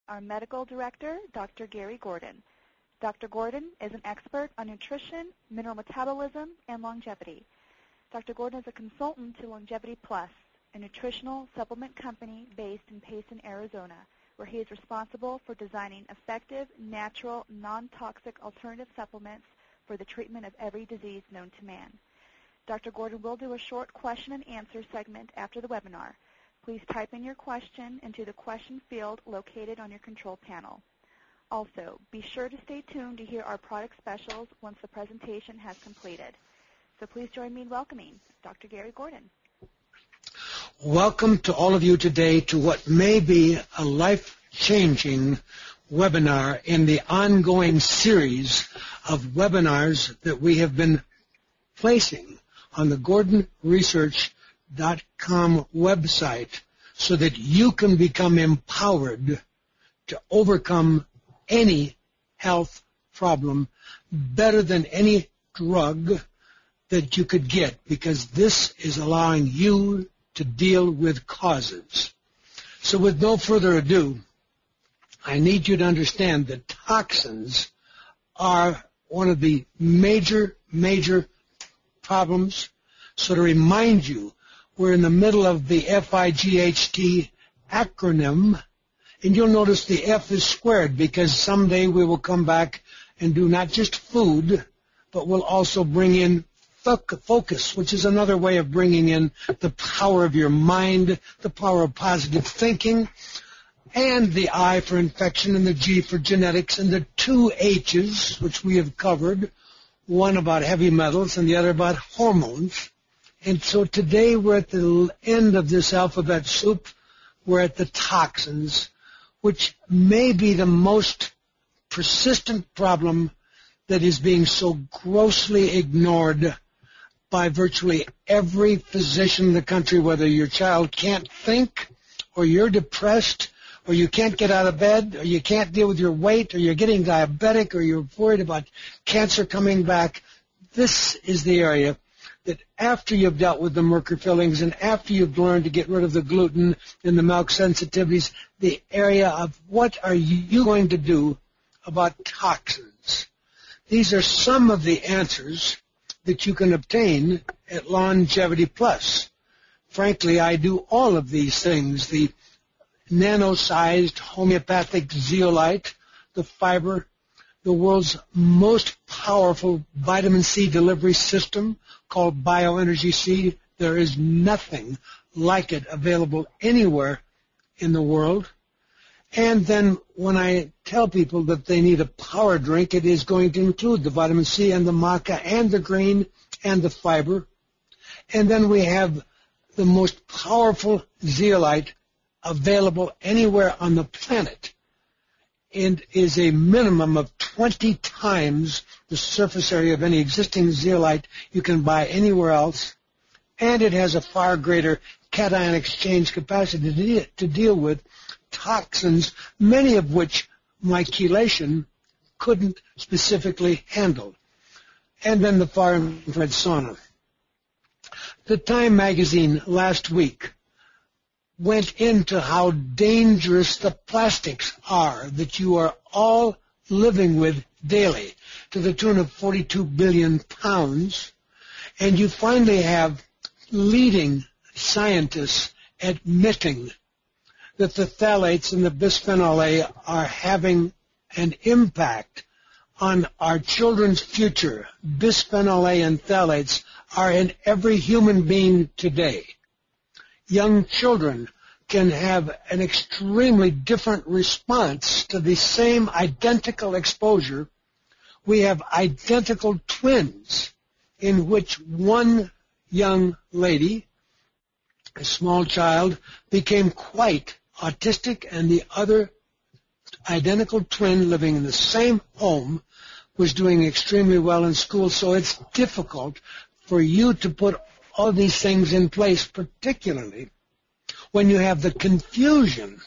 our medical director, Dr. Gary Gordon. Dr. Gordon is an expert on nutrition, mineral metabolism, and longevity. Dr. Gordon is a consultant to Longevity Plus, a nutritional supplement company based in Payson, Arizona, where he is responsible for designing effective, natural, non-toxic alternative supplements for the treatment of every disease known to man. Dr. Gordon will do a short question and answer segment after the webinar. Please type in your question into the question field located on your control panel. Also, be sure to stay tuned to hear our product specials once the presentation has completed. So please join me in welcoming Dr. Gary Gordon. Welcome to all of you today to what may be a life-changing webinar in the ongoing series of webinars that we have been placing on the GordonResearch.com website so that you can become empowered to overcome any health problem better than any drug that you could get, because this is allowing you to deal with causes. So with no further ado, I need you to understand that toxins are one of the major problems. So to remind you, we're in the middle of the F.I.G.H.T acronym, and you'll notice the F is squared because someday we will come back and do not just food, but we'll also bring in focus, which is another way of bringing in the power of your mind, the power of positive thinking, and the I for infection and the G for genetics, and the two H's, which we have covered, one about heavy metals and the other about hormones. And so today we're at the end of this alphabet soup. We're at the toxins, which may be the most persistent problem that is being so grossly ignored by virtually every physician in the country, whether your child can't think, or you're depressed, or you can't get out of bed, or you can't deal with your weight, or you're getting diabetic, or you're worried about cancer coming back. This is the area that after you've dealt with the mercury fillings and after you've learned to get rid of the gluten and the milk sensitivities, the area of what are you going to do about toxins. These are some of the answers that you can obtain at Longevity Plus. Frankly, I do all of these things, the nano-sized homeopathic zeolite, the fiber, the world's most powerful vitamin C delivery system called Bioenergy C. There is nothing like it available anywhere in the world. And then when I tell people that they need a power drink, it is going to include the vitamin C and the maca and the green and the fiber. And then we have the most powerful zeolite available anywhere on the planet, and is a minimum of 20 times the surface area of any existing zeolite you can buy anywhere else, and it has a far greater cation exchange capacity to deal with toxins, many of which my chelation couldn't specifically handle. And then the far infrared sauna. The Time magazine last week went into how dangerous the plastics are that you are all living with daily, to the tune of 42 billion pounds, and you finally have leading scientists admitting that the phthalates and the bisphenol A are having an impact on our children's future. Bisphenol A and phthalates are in every human being today. Young children can have an extremely different response to the same identical exposure. We have identical twins in which one young lady, a small child, became quite autistic, and the other identical twin living in the same home was doing extremely well in school. So it's difficult for you to put all these things in place, particularly when you have the confusion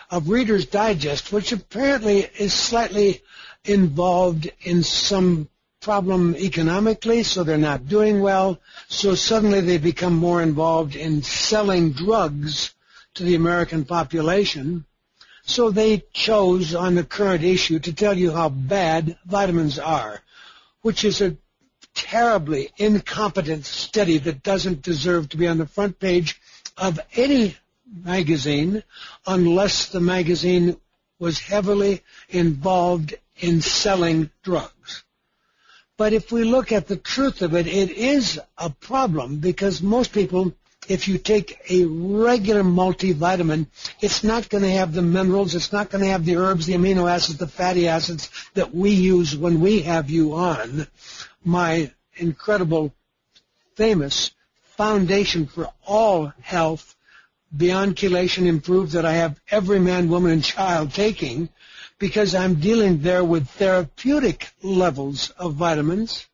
of Reader's Digest, which apparently is slightly involved in some problem economically, so they're not doing well. So suddenly they become more involved in selling drugs to the American population. So they chose on the current issue to tell you how bad vitamins are, which is a terribly incompetent study that doesn't deserve to be on the front page of any magazine unless the magazine was heavily involved in selling drugs. But if we look at the truth of it, it is a problem because most people, if you take a regular multivitamin, it's not going to have the minerals, it's not going to have the herbs, the amino acids, the fatty acids that we use when we have you on. My incredible, famous foundation for all health, Beyond Chelation Improved, that I have every man, woman, and child taking, because I'm dealing there with therapeutic levels of vitamins.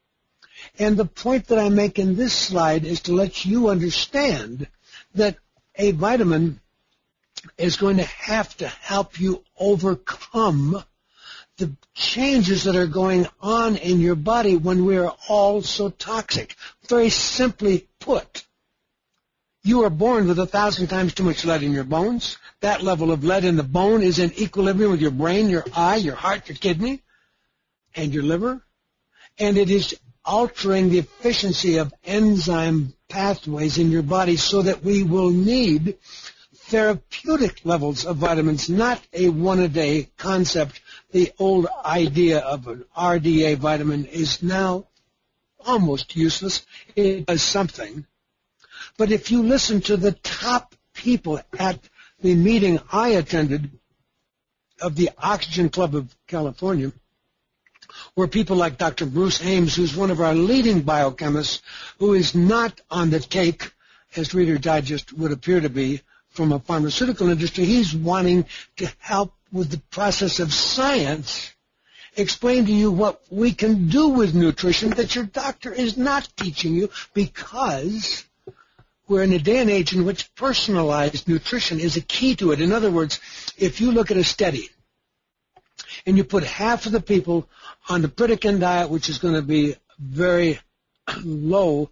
And the point that I make in this slide is to let you understand that a vitamin is going to have to help you overcome the changes that are going on in your body when we are all so toxic. Very simply put, you are born with 1,000 times too much lead in your bones. That level of lead in the bone is in equilibrium with your brain, your eye, your heart, your kidney, and your liver. And it is altering the efficiency of enzyme pathways in your body so that we will need therapeutic levels of vitamins, not a one-a-day concept. The old idea of an RDA vitamin is now almost useless. It does something. But if you listen to the top people at the meeting I attended of the Oxygen Club of California, were people like Dr. Bruce Ames, who's one of our leading biochemists, who is not on the take, as Reader Digest would appear to be, from a pharmaceutical industry. He's wanting to help with the process of science, explain to you what we can do with nutrition that your doctor is not teaching you, because we're in a day and age in which personalized nutrition is a key to it. In other words, if you look at a study and you put half of the people on the Pritikin diet, which is going to be very low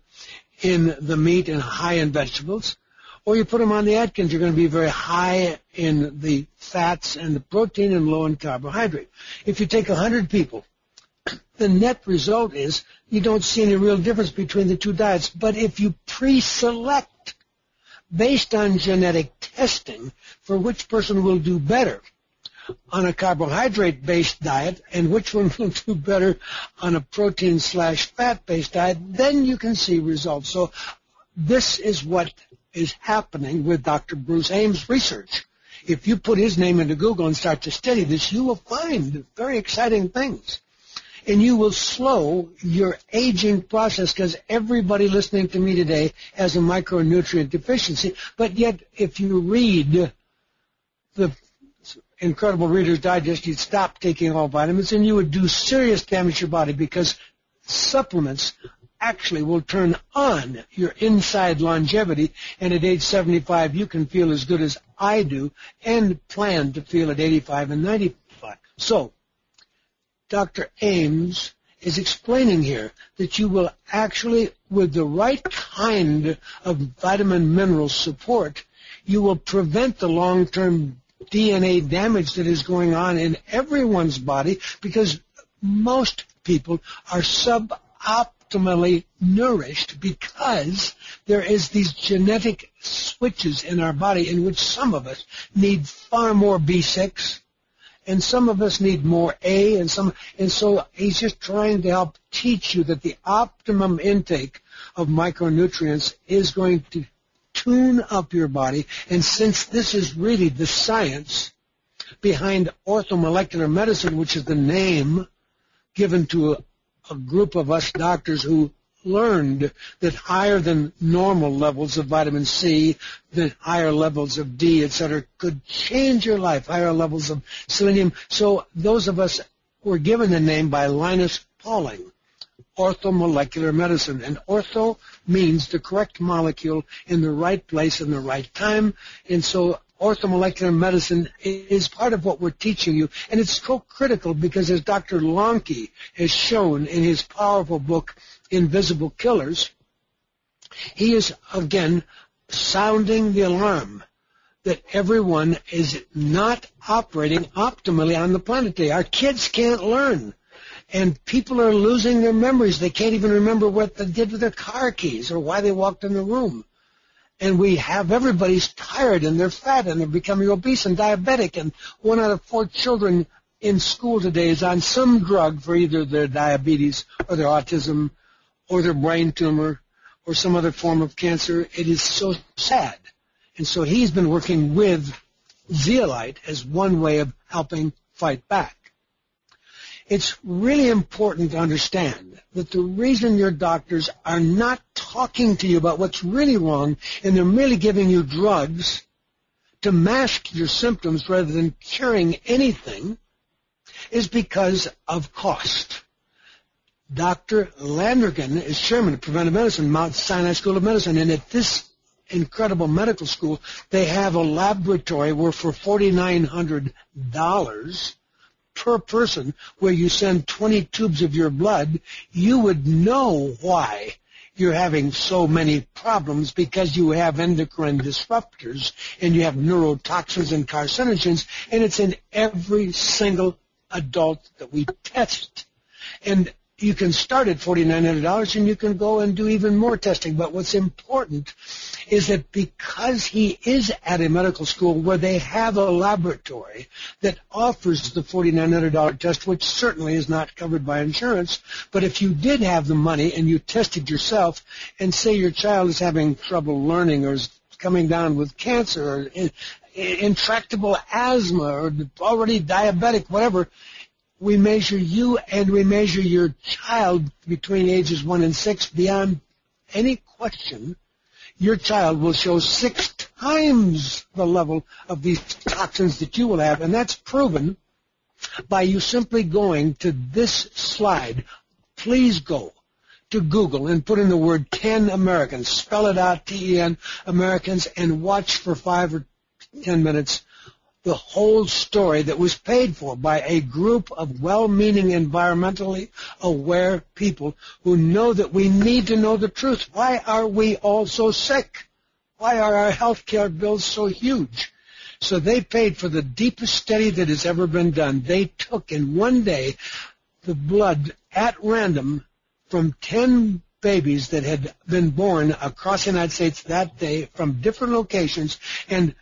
in the meat and high in vegetables, or you put them on the Atkins, you're going to be very high in the fats and the protein and low in carbohydrate. If you take 100 people, the net result is you don't see any real difference between the two diets. But if you pre-select based on genetic testing for which person will do better on a carbohydrate-based diet and which one will do better on a protein/fat-based diet, then you can see results. So this is what is happening with Dr. Bruce Ames' research. If you put his name into Google and start to study this, you will find very exciting things. And you will slow your aging process, because everybody listening to me today has a micronutrient deficiency. But yet, if you read the incredible Reader's Digest, you'd stop taking all vitamins and you would do serious damage to your body, because supplements actually will turn on your inside longevity, and at age 75 you can feel as good as I do and plan to feel at 85 and 95. So Dr. Ames is explaining here that you will actually, with the right kind of vitamin mineral support, you will prevent the long-term DNA damage that is going on in everyone's body, because most people are suboptimally nourished because there is these genetic switches in our body in which some of us need far more B6 and some of us need more A, and so he's just trying to help teach you that the optimum intake of micronutrients is going to tune up your body. And since this is really the science behind orthomolecular medicine, which is the name given to a group of us doctors who learned that higher than normal levels of vitamin C, the higher levels of D, etc., could change your life, higher levels of selenium. So those of us were given the name by Linus Pauling, orthomolecular medicine. And ortho means the correct molecule in the right place in the right time. And so orthomolecular medicine is part of what we're teaching you. And it's so critical because, as Dr. Lonke has shown in his powerful book, Invisible Killers, he is, again, sounding the alarm that everyone is not operating optimally on the planet today. Our kids can't learn. And people are losing their memories. They can't even remember what they did with their car keys or why they walked in the room. And we have everybody's tired and they're fat and they're becoming obese and diabetic. And 1 out of 4 children in school today is on some drug for either their diabetes or their autism or their brain tumor or some other form of cancer. It is so sad. And so he's been working with zeolite as one way of helping fight back. It's really important to understand that the reason your doctors are not talking to you about what's really wrong and they're merely giving you drugs to mask your symptoms rather than curing anything is because of cost. Dr. Landrigan is chairman of preventive medicine, Mount Sinai School of Medicine, and at this incredible medical school, they have a laboratory where for $4,900 per person, where you send 20 tubes of your blood, you would know why you're having so many problems, because you have endocrine disruptors and you have neurotoxins and carcinogens, and it's in every single adult that we test. And you can start at $4,900 and you can go and do even more testing. But what's important is that because he is at a medical school where they have a laboratory that offers the $4,900 test, which certainly is not covered by insurance, but if you did have the money and you tested yourself and say your child is having trouble learning or is coming down with cancer or intractable asthma or already diabetic, whatever, we measure you and we measure your child between ages 1 and 6 beyond any question. Your child will show 6 times the level of these toxins that you will have, and that's proven by you simply going to this slide. Please go to Google and put in the word 10 Americans, spell it out, T-E-N, Americans, and watch for 5 or 10 minutes the whole story that was paid for by a group of well-meaning, environmentally aware people who know that we need to know the truth. Why are we all so sick? Why are our health care bills so huge? So they paid for the deepest study that has ever been done. They took in one day the blood at random from 10 babies that had been born across the United States that day from different locations, and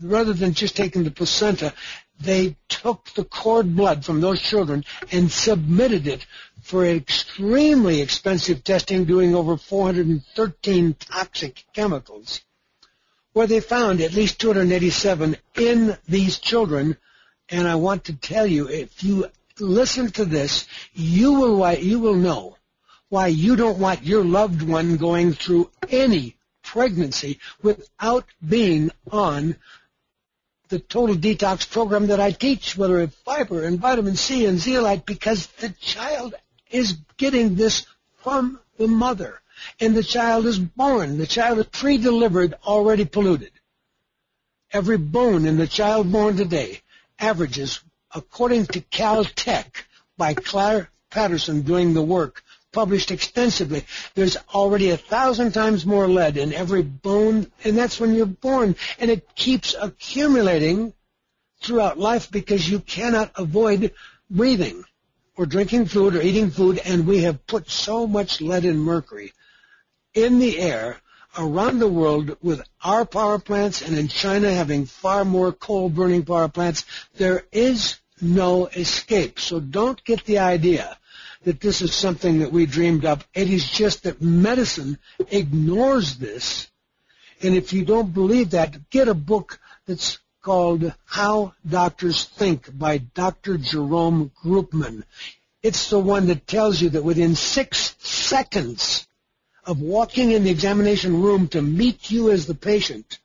rather than just taking the placenta, they took the cord blood from those children and submitted it for extremely expensive testing, doing over 413 toxic chemicals, where they found at least 287 in these children. And I want to tell you, if you listen to this, you will know why you don't want your loved one going through any pregnancy without being on the total detox program that I teach, whether it's fiber and vitamin C and zeolite, because the child is getting this from the mother. And the child is born. The child is pre-delivered, already polluted. Every bone in the child born today averages, according to Caltech, by Claire Patterson doing the work, published extensively, there's already 1,000 times more lead in every bone, and that's when you're born. And it keeps accumulating throughout life because you cannot avoid breathing or drinking fluid or eating food, and we have put so much lead and mercury in the air around the world with our power plants, and in China having far more coal-burning power plants. There is no escape. So don't get the idea that this is something that we dreamed up. It is just that medicine ignores this. And if you don't believe that, get a book that's called How Doctors Think by Dr. Jerome Groopman. It's the one that tells you that within 6 seconds of walking in the examination room to meet you as the patient,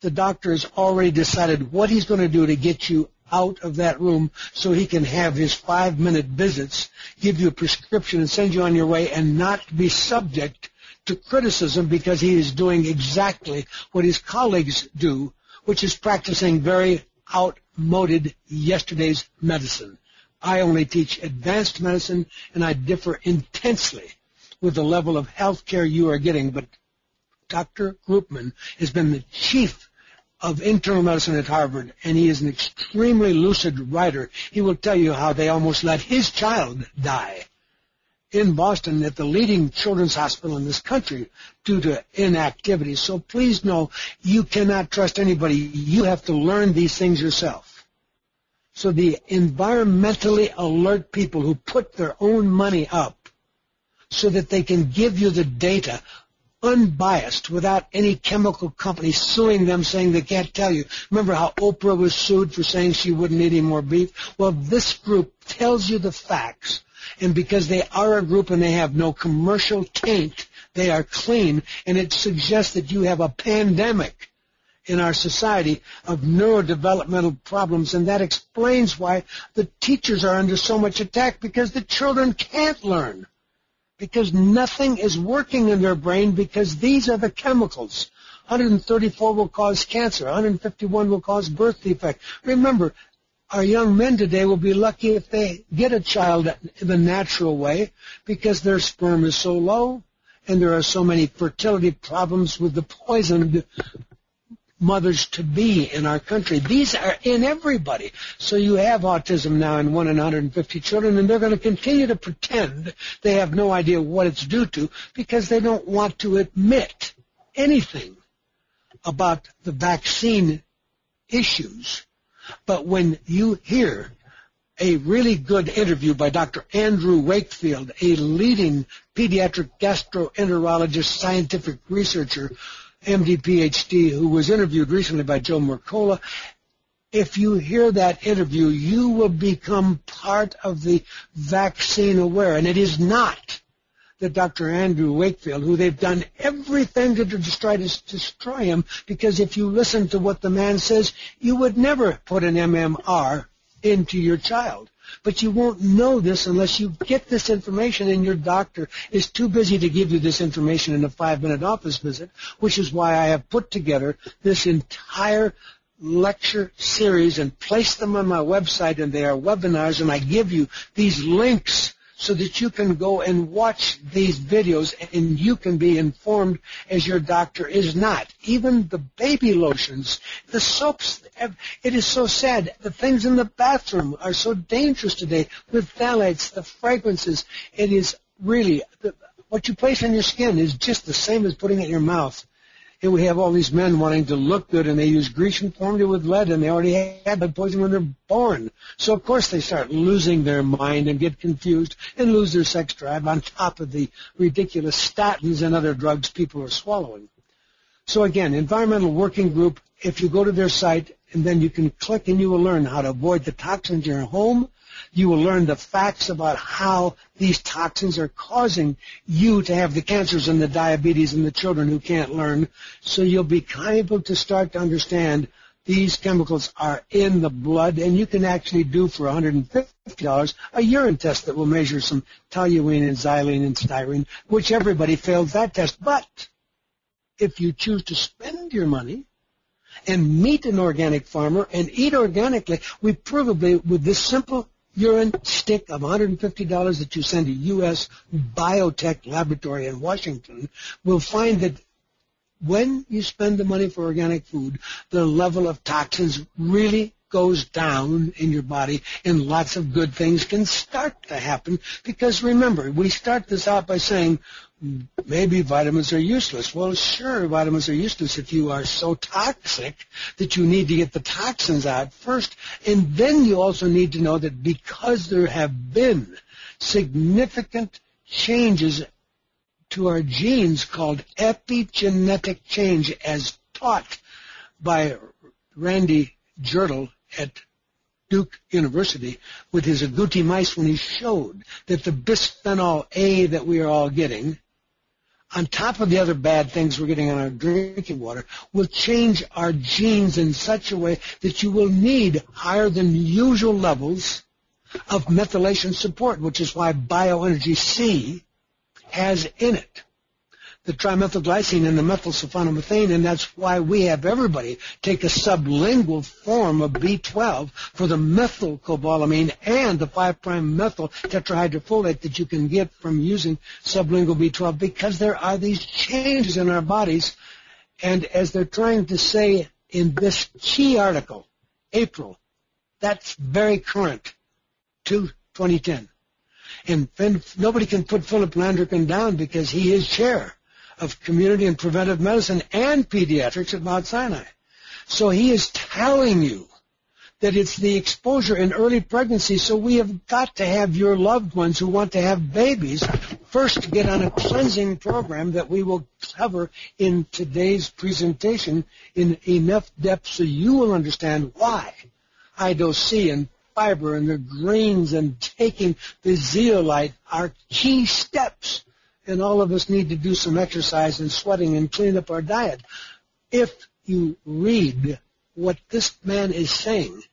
the doctor has already decided what he's going to do to get you out of that room so he can have his 5-minute visits, give you a prescription, and send you on your way, and not be subject to criticism because he is doing exactly what his colleagues do, which is practicing very outmoded yesterday's medicine. I only teach advanced medicine, and I differ intensely with the level of health care you are getting. But Dr. Groopman has been the chief of internal medicine at Harvard, and he is an extremely lucid writer. He will tell you how they almost let his child die in Boston at the leading children's hospital in this country due to inactivity. So please know you cannot trust anybody. You have to learn these things yourself. So the environmentally alert people who put their own money up so that they can give you the data unbiased without any chemical company suing them saying they can't tell you. Remember how Oprah was sued for saying she wouldn't eat any more beef? Well, this group tells you the facts. And because they are a group and they have no commercial taint, they are clean, and it suggests that you have a pandemic in our society of neurodevelopmental problems, and that explains why the teachers are under so much attack, because the children can't learn, because nothing is working in their brain, because these are the chemicals. 134 will cause cancer, 151 will cause birth defect. Remember, our young men today will be lucky if they get a child in the natural way because their sperm is so low and there are so many fertility problems with the poisoned mothers-to-be in our country. These are in everybody. So you have autism now in 1 in 150 children, and they're going to continue to pretend they have no idea what it's due to because they don't want to admit anything about the vaccine issues. But when you hear a really good interview by Dr. Andrew Wakefield, a leading pediatric gastroenterologist, scientific researcher, MD, Ph.D., who was interviewed recently by Joe Mercola, if you hear that interview, you will become part of the vaccine aware. And it is not that Dr. Andrew Wakefield, who they've done everything to try to destroy him, because if you listen to what the man says, you would never put an MMR into your child. But you won't know this unless you get this information and your doctor is too busy to give you this information in a 5-minute office visit, which is why I have put together this entire lecture series and placed them on my website, and they are webinars, and I give you these links so that you can go and watch these videos and you can be informed as your doctor is not. Even the baby lotions, the soaps, it is so sad. The things in the bathroom are so dangerous today with phthalates, the fragrances. It is really, what you place on your skin is just the same as putting it in your mouth. And we have all these men wanting to look good, and they use Grecian formula with lead, and they already had lead poisoning when they're born. So, of course, they start losing their mind and get confused and lose their sex drive on top of the ridiculous statins and other drugs people are swallowing. So, again, Environmental Working Group, if you go to their site, and then you can click and you will learn how to avoid the toxins in your home. You will learn the facts about how these toxins are causing you to have the cancers and the diabetes and the children who can't learn. So you'll be able to start to understand these chemicals are in the blood, and you can actually do for $150 a urine test that will measure some toluene and xylene and styrene, which everybody fails that test. But if you choose to spend your money and meet an organic farmer and eat organically, we provably, with this simple urine stick of $150 that you send to U.S. Biotech Laboratory in Washington, will find that when you spend the money for organic food, the level of toxins really goes down in your body, and lots of good things can start to happen. Because remember, we start this out by saying, maybe vitamins are useless. Well, sure, vitamins are useless if you are so toxic that you need to get the toxins out first. And then you also need to know that because there have been significant changes to our genes called epigenetic change, as taught by Randy Jertle at Duke University with his agouti mice, when he showed that the bisphenol A that we are all getting, on top of the other bad things we're getting in our drinking water, will change our genes in such a way that you will need higher than usual levels of methylation support, which is why Bioenergy C has in it the trimethylglycine and the methylsulfonomethane, and that's why we have everybody take a sublingual form of B12 for the methylcobalamin and the 5'-methyl tetrahydrofolate that you can get from using sublingual B12, because there are these changes in our bodies. And as they're trying to say in this key article, April. That's very current to 2010. And nobody can put Philip Landrigan down because he is chair of community and preventive medicine and pediatrics at Mount Sinai. So he is telling you that it's the exposure in early pregnancy, so we have got to have your loved ones who want to have babies first get on a cleansing program that we will cover in today's presentation in enough depth so you will understand why high-dose C and fiber and the greens and taking the zeolite are key steps. And all of us need to do some exercise and sweating and clean up our diet. If you read what this man is saying,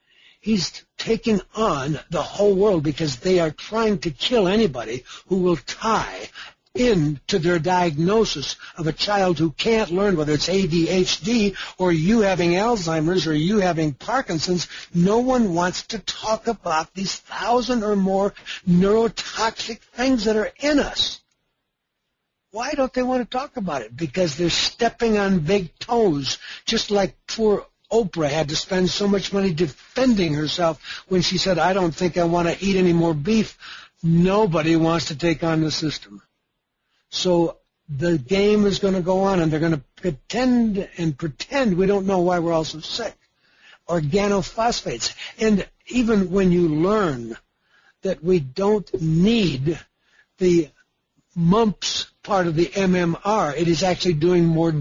he's taking on the whole world because they are trying to kill anybody who will tie into their diagnosis of a child who can't learn, whether it's ADHD or you having Alzheimer's or you having Parkinson's. No one wants to talk about these 1,000 or more neurotoxic things that are in us. Why don't they want to talk about it? Because they're stepping on big toes, just like poor Oprah had to spend so much money defending herself when she said, I don't think I want to eat any more beef. Nobody wants to take on the system. So the game is going to go on, and they're going to pretend we don't know why we're all so sick. Organophosphates. And even when you learn that we don't need the mumps part of the MMR, it is actually doing more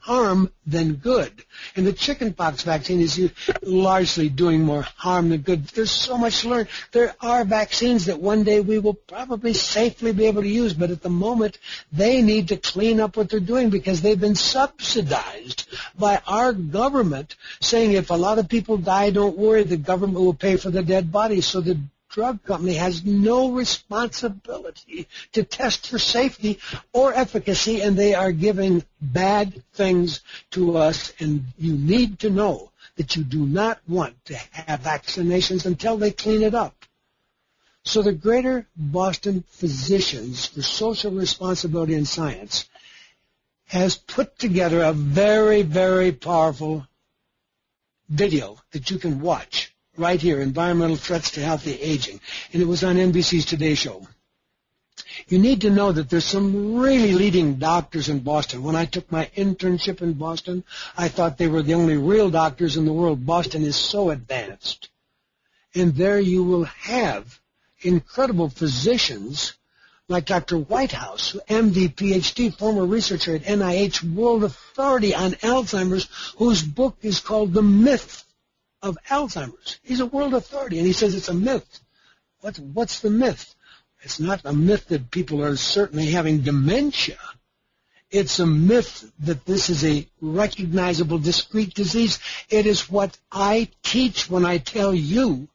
harm than good. And the chickenpox vaccine is largely doing more harm than good. There's so much to learn. There are vaccines that one day we will probably safely be able to use, but at the moment they need to clean up what they're doing because they've been subsidized by our government saying if a lot of people die, don't worry, the government will pay for the dead bodies. So the drug company has no responsibility to test for safety or efficacy, and they are giving bad things to us, and you need to know that you do not want to have vaccinations until they clean it up. So the Greater Boston Physicians for Social Responsibility in Science has put together a very, very powerful video that you can watch right here, Environmental Threats to Healthy Aging. And it was on NBC's Today Show. You need to know that there's some really leading doctors in Boston. When I took my internship in Boston, I thought they were the only real doctors in the world. Boston is so advanced. And there you will have incredible physicians like Dr. Whitehouse, MD, PhD, former researcher at NIH, world authority on Alzheimer's, whose book is called The Myth of Alzheimer's. He's a world authority, and he says it's a myth. What's the myth? It's not a myth that people are certainly having dementia. It's a myth that this is a recognizable, discrete disease. It is what I teach when I tell you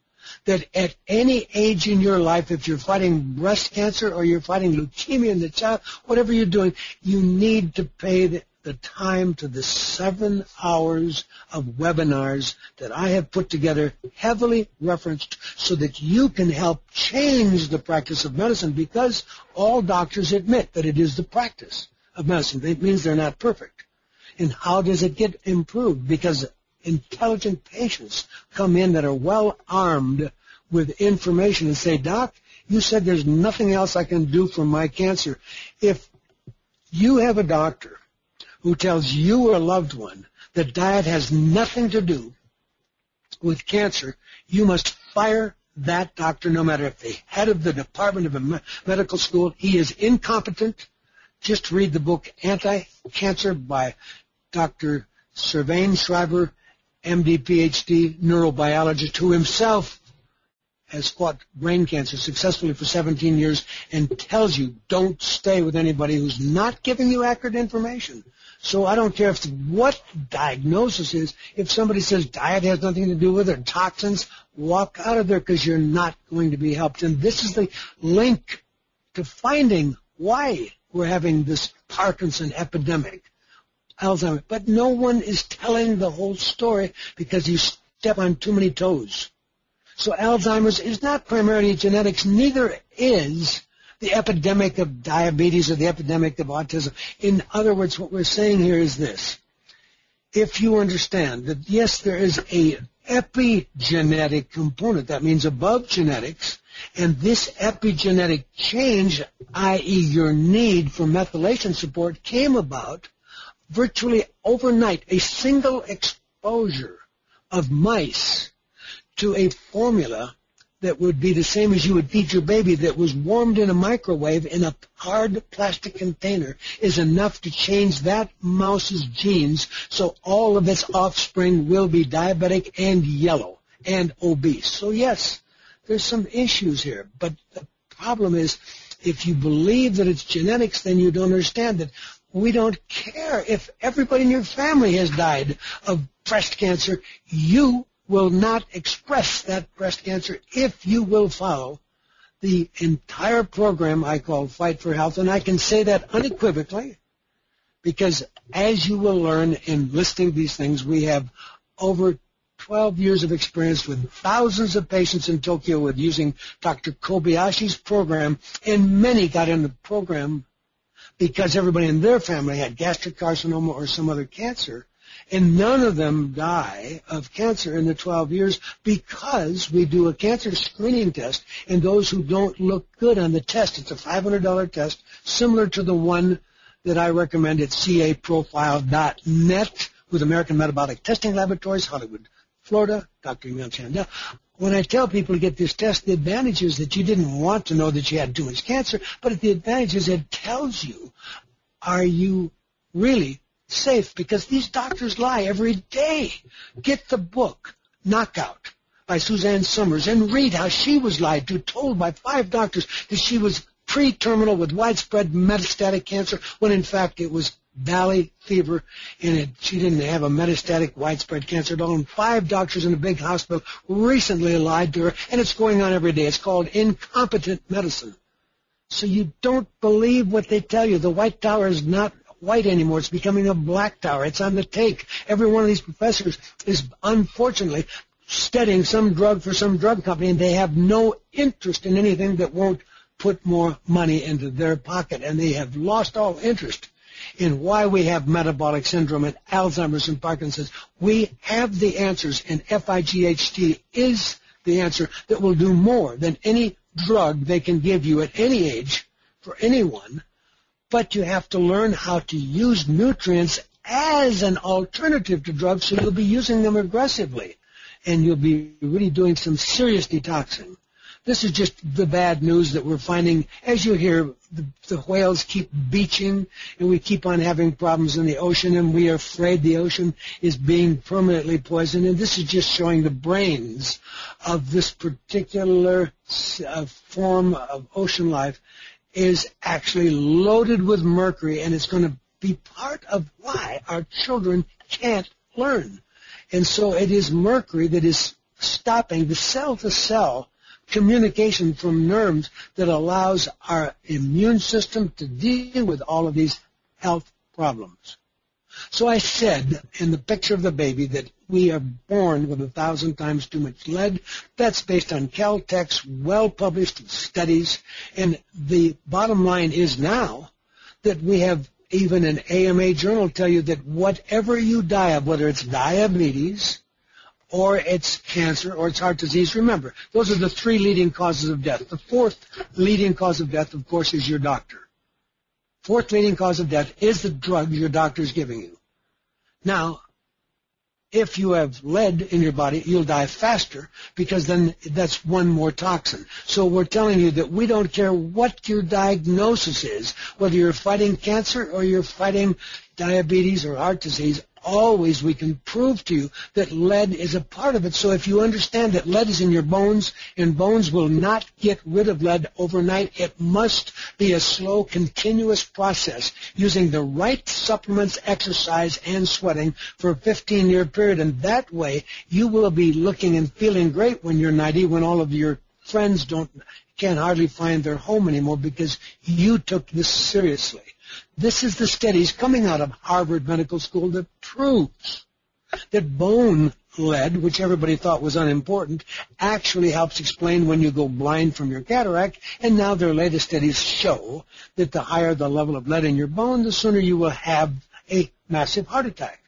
that at any age in your life, if you're fighting breast cancer or you're fighting leukemia in the child, whatever you're doing, you need to pay the time to the 7 hours of webinars that I have put together, heavily referenced, so that you can help change the practice of medicine, because all doctors admit that it is the practice of medicine. It means they're not perfect. And how does it get improved? Because intelligent patients come in that are well armed with information and say, Doc, you said there's nothing else I can do for my cancer. If you have a doctor who tells you or a loved one that diet has nothing to do with cancer, you must fire that doctor, no matter if the head of the department of a medical school, he is incompetent. Just read the book Anti-Cancer by Dr. Sylvain Schreiber, MD, PhD, neurobiologist, who himself has fought brain cancer successfully for 17 years and tells you don't stay with anybody who's not giving you accurate information. So I don't care what diagnosis is. If somebody says diet has nothing to do with it, toxins, walk out of there, because you're not going to be helped. And this is the link to finding why we're having this Parkinson epidemic, Alzheimer's. But no one is telling the whole story because you step on too many toes. So Alzheimer's is not primarily genetics, neither is the epidemic of diabetes or the epidemic of autism. In other words, what we're saying here is this. if you understand that, yes, there is a epigenetic component, that means above genetics, and this epigenetic change, i.e. your need for methylation support, came about virtually overnight. A single exposure of mice to a formula that would be the same as you would feed your baby that was warmed in a microwave in a hard plastic container is enough to change that mouse's genes so all of its offspring will be diabetic and yellow and obese. So yes, there's some issues here, but the problem is if you believe that it's genetics, then you don't understand that we don't care if everybody in your family has died of breast cancer. You will not express that breast cancer if you will follow the entire program I call Fight for Health. And I can say that unequivocally because as you will learn in listing these things, we have over 12 years of experience with thousands of patients in Tokyo with using Dr. Kobayashi's program, and many got in the program because everybody in their family had gastric carcinoma or some other cancer. And none of them die of cancer in the 12 years because we do a cancer screening test, and those who don't look good on the test, it's a $500 test, similar to the one that I recommend at caprofile.net with American Metabolic Testing Laboratories, Hollywood, Florida, Dr. Emil Chandel. When I tell people to get this test, the advantage is that you didn't want to know that you had too much cancer, but the advantage is it tells you, are you really safe? Because these doctors lie every day. Get the book, Knockout, by Suzanne Summers, and read how she was lied to, told by 5 doctors that she was pre-terminal with widespread metastatic cancer, when in fact it was valley fever, and she didn't have a metastatic widespread cancer at all. And 5 doctors in a big hospital recently lied to her, and it's going on every day. It's called incompetent medicine. So you don't believe what they tell you. The White Tower is not white anymore. It's becoming a black tower. It's on the take. Every one of these professors is unfortunately studying some drug for some drug company, and they have no interest in anything that won't put more money into their pocket, and they have lost all interest in why we have metabolic syndrome and Alzheimer's and Parkinson's. We have the answers, and F.I.G.H.T. is the answer that will do more than any drug they can give you at any age for anyone. But you have to learn how to use nutrients as an alternative to drugs, so you'll be using them aggressively, and you'll be really doing some serious detoxing. This is just the bad news that we're finding. As you hear, the whales keep beaching, and we keep on having problems in the ocean, and we are afraid the ocean is being permanently poisoned. And this is just showing the brains of this particular form of ocean life is actually loaded with mercury, and it's going to be part of why our children can't learn. And so it is mercury that is stopping the cell-to-cell communication from nerves that allows our immune system to deal with all of these health problems. So I said in the picture of the baby that we are born with 1,000 times too much lead. That's based on Caltech's well-published studies. And the bottom line is now that we have even an AMA journal tell you that whatever you die of, whether it's diabetes or it's cancer or it's heart disease, remember, those are the 3 leading causes of death. The 4th leading cause of death, of course, is your doctor. 4th leading cause of death is the drug your doctor is giving you. Now, if you have lead in your body, you'll die faster because then that's one more toxin. So we're telling you that we don't care what your diagnosis is, whether you're fighting cancer or you're fighting diabetes or heart disease, always we can prove to you that lead is a part of it. So if you understand that lead is in your bones, and bones will not get rid of lead overnight, it must be a slow, continuous process using the right supplements, exercise, and sweating for a 15-year period. And that way you will be looking and feeling great when you're 90, when all of your friends can't hardly find their home anymore because you took this seriously. This is the studies coming out of Harvard Medical School that proves that bone lead, which everybody thought was unimportant, actually helps explain when you go blind from your cataract. And now their latest studies show that the higher the level of lead in your bone, the sooner you will have a massive heart attack.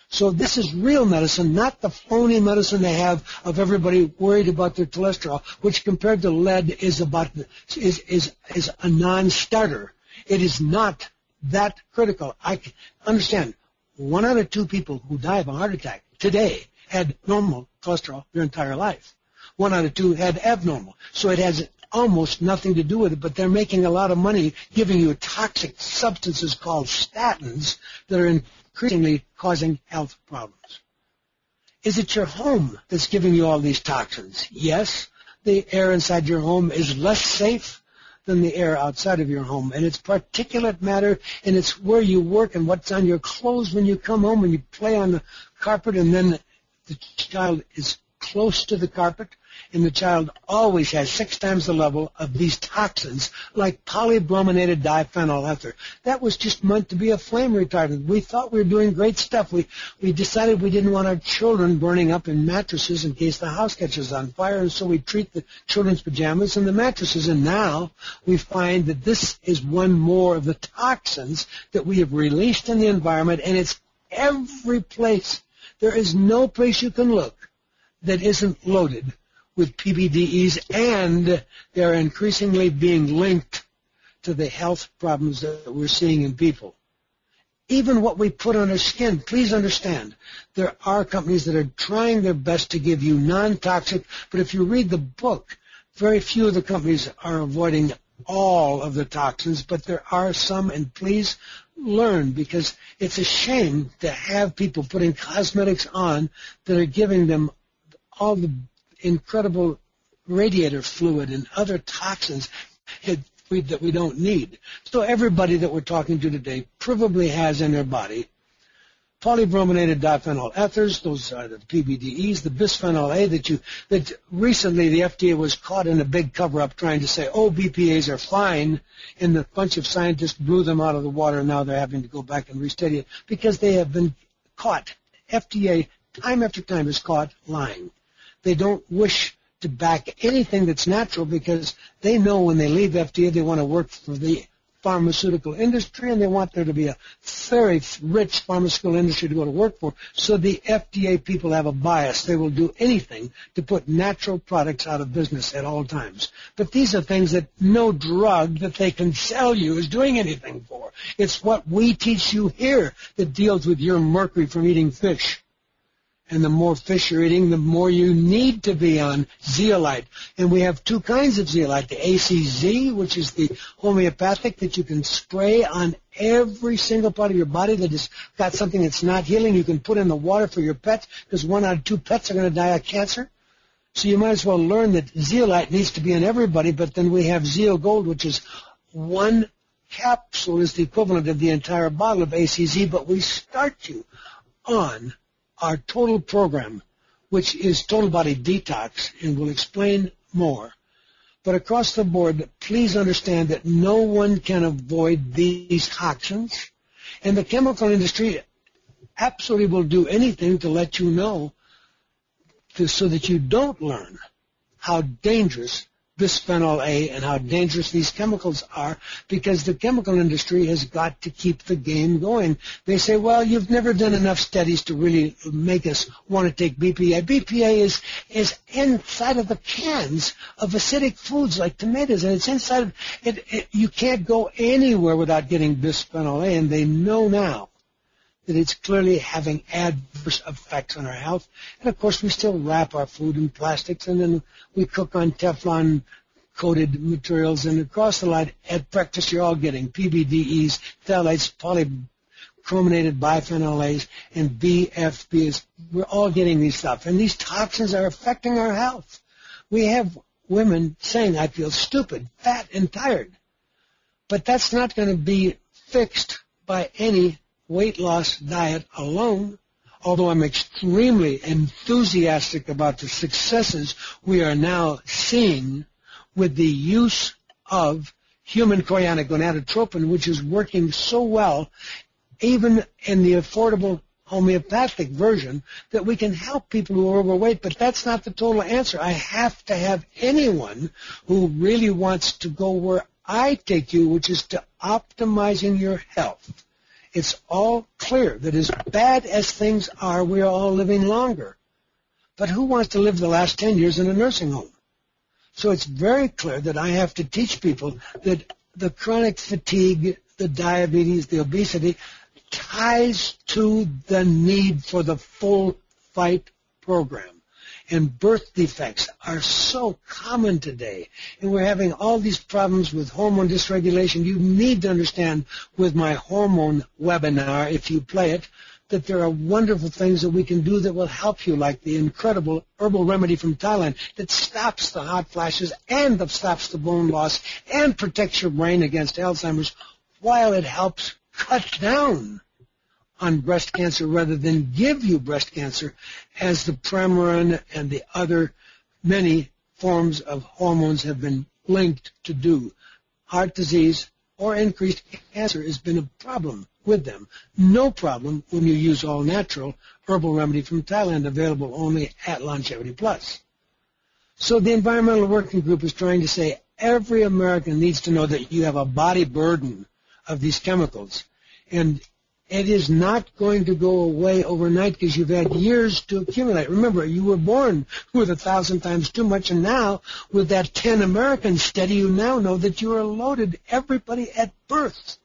So this is real medicine, not the phony medicine they have of everybody worried about their cholesterol, which compared to lead is a non-starter. It is not that critical. I understand 1 out of 2 people who die of a heart attack today had normal cholesterol their entire life. 1 out of 2 had abnormal. So it has almost nothing to do with it, but they're making a lot of money giving you toxic substances called statins that are increasingly causing health problems. Is it your home that's giving you all these toxins? Yes, the air inside your home is less safe than the air outside of your home, and it's particulate matter, and it's where you work and what's on your clothes when you come home and you play on the carpet, and then the child is close to the carpet, and the child always has 6 times the level of these toxins, like polybrominated diphenyl ether. That was just meant to be a flame retardant. We thought we were doing great stuff. We decided we didn't want our children burning up in mattresses in case the house catches on fire, and so we treat the children's pajamas and the mattresses. And now we find that this is one more of the toxins that we have released in the environment, and it's every place. There is no place you can look that isn't loaded with PBDEs, and they're increasingly being linked to the health problems that we're seeing in people. Even what we put on our skin, please understand, there are companies that are trying their best to give you non-toxic, but if you read the book, very few of the companies are avoiding all of the toxins, but there are some, and please learn, because it's a shame to have people putting cosmetics on that are giving them all the incredible radiator fluid and other toxins that we don't need. So everybody that we're talking to today probably has in their body polybrominated diphenyl ethers, those are the PBDEs, the bisphenol A that recently the FDA was caught in a big cover-up trying to say, oh, BPAs are fine, and a bunch of scientists blew them out of the water, and now they're having to go back and restudy it because they have been caught. FDA, time after time, is caught lying. They don't wish to back anything that's natural because they know when they leave FDA they want to work for the pharmaceutical industry, and they want there to be a very rich pharmaceutical industry to go to work for. So the FDA people have a bias. They will do anything to put natural products out of business at all times. But these are things that no drug that they can sell you is doing anything for. It's what we teach you here that deals with your mercury from eating fish. And the more fish you're eating, the more you need to be on zeolite. And we have 2 kinds of zeolite, the ACZ, which is the homeopathic that you can spray on every single part of your body that has got something that's not healing. You can put in the water for your pets because 1 out of 2 pets are going to die of cancer. So you might as well learn that zeolite needs to be in everybody, but then we have Zeo Gold, which is 1 capsule is the equivalent of the entire bottle of ACZ, but we start you on our total program, which is Total Body Detox, and we'll explain more. But across the board, please understand that no one can avoid these toxins, and the chemical industry absolutely will do anything to let you know so that you don't learn how dangerous bisphenol A and how dangerous these chemicals are, because the chemical industry has got to keep the game going. They say, well, you've never done enough studies to really make us want to take BPA. BPA is inside of the cans of acidic foods like tomatoes, and it's inside of it. You can't go anywhere without getting bisphenol A, and they know now that it's clearly having adverse effects on our health. And, of course, we still wrap our food in plastics, and then we cook on Teflon-coated materials. And across the line, at breakfast, you're all getting PBDEs, phthalates, polychrominated biphenyl A's, and BFBs. We're all getting these stuff. And these toxins are affecting our health. We have women saying, I feel stupid, fat, and tired. But that's not going to be fixed by any weight loss diet alone, although I'm extremely enthusiastic about the successes we are now seeing with the use of human chorionic gonadotropin, which is working so well, even in the affordable homeopathic version, that we can help people who are overweight. But that's not the total answer. I have to have anyone who really wants to go where I take you, which is to optimizing your health. It's all clear that as bad as things are, we are all living longer. But who wants to live the last 10 years in a nursing home? So it's very clear that I have to teach people that the chronic fatigue, the diabetes, the obesity, ties to the need for the full FIGHT program. And birth defects are so common today. And we're having all these problems with hormone dysregulation. You need to understand with my hormone webinar, if you play it, that there are wonderful things that we can do that will help you, like the incredible herbal remedy from Thailand that stops the hot flashes and that stops the bone loss and protects your brain against Alzheimer's while it helps cut down on breast cancer rather than give you breast cancer, as the Premarin and the other many forms of hormones have been linked to do. Heart disease or increased cancer has been a problem with them. No problem when you use all-natural herbal remedy from Thailand, available only at Longevity Plus. So the Environmental Working Group is trying to say every American needs to know that you have a body burden of these chemicals, and it is not going to go away overnight because you've had years to accumulate. Remember, you were born with 1,000 times too much, and now with that 10 American study, you now know that you are loaded, everybody at birth,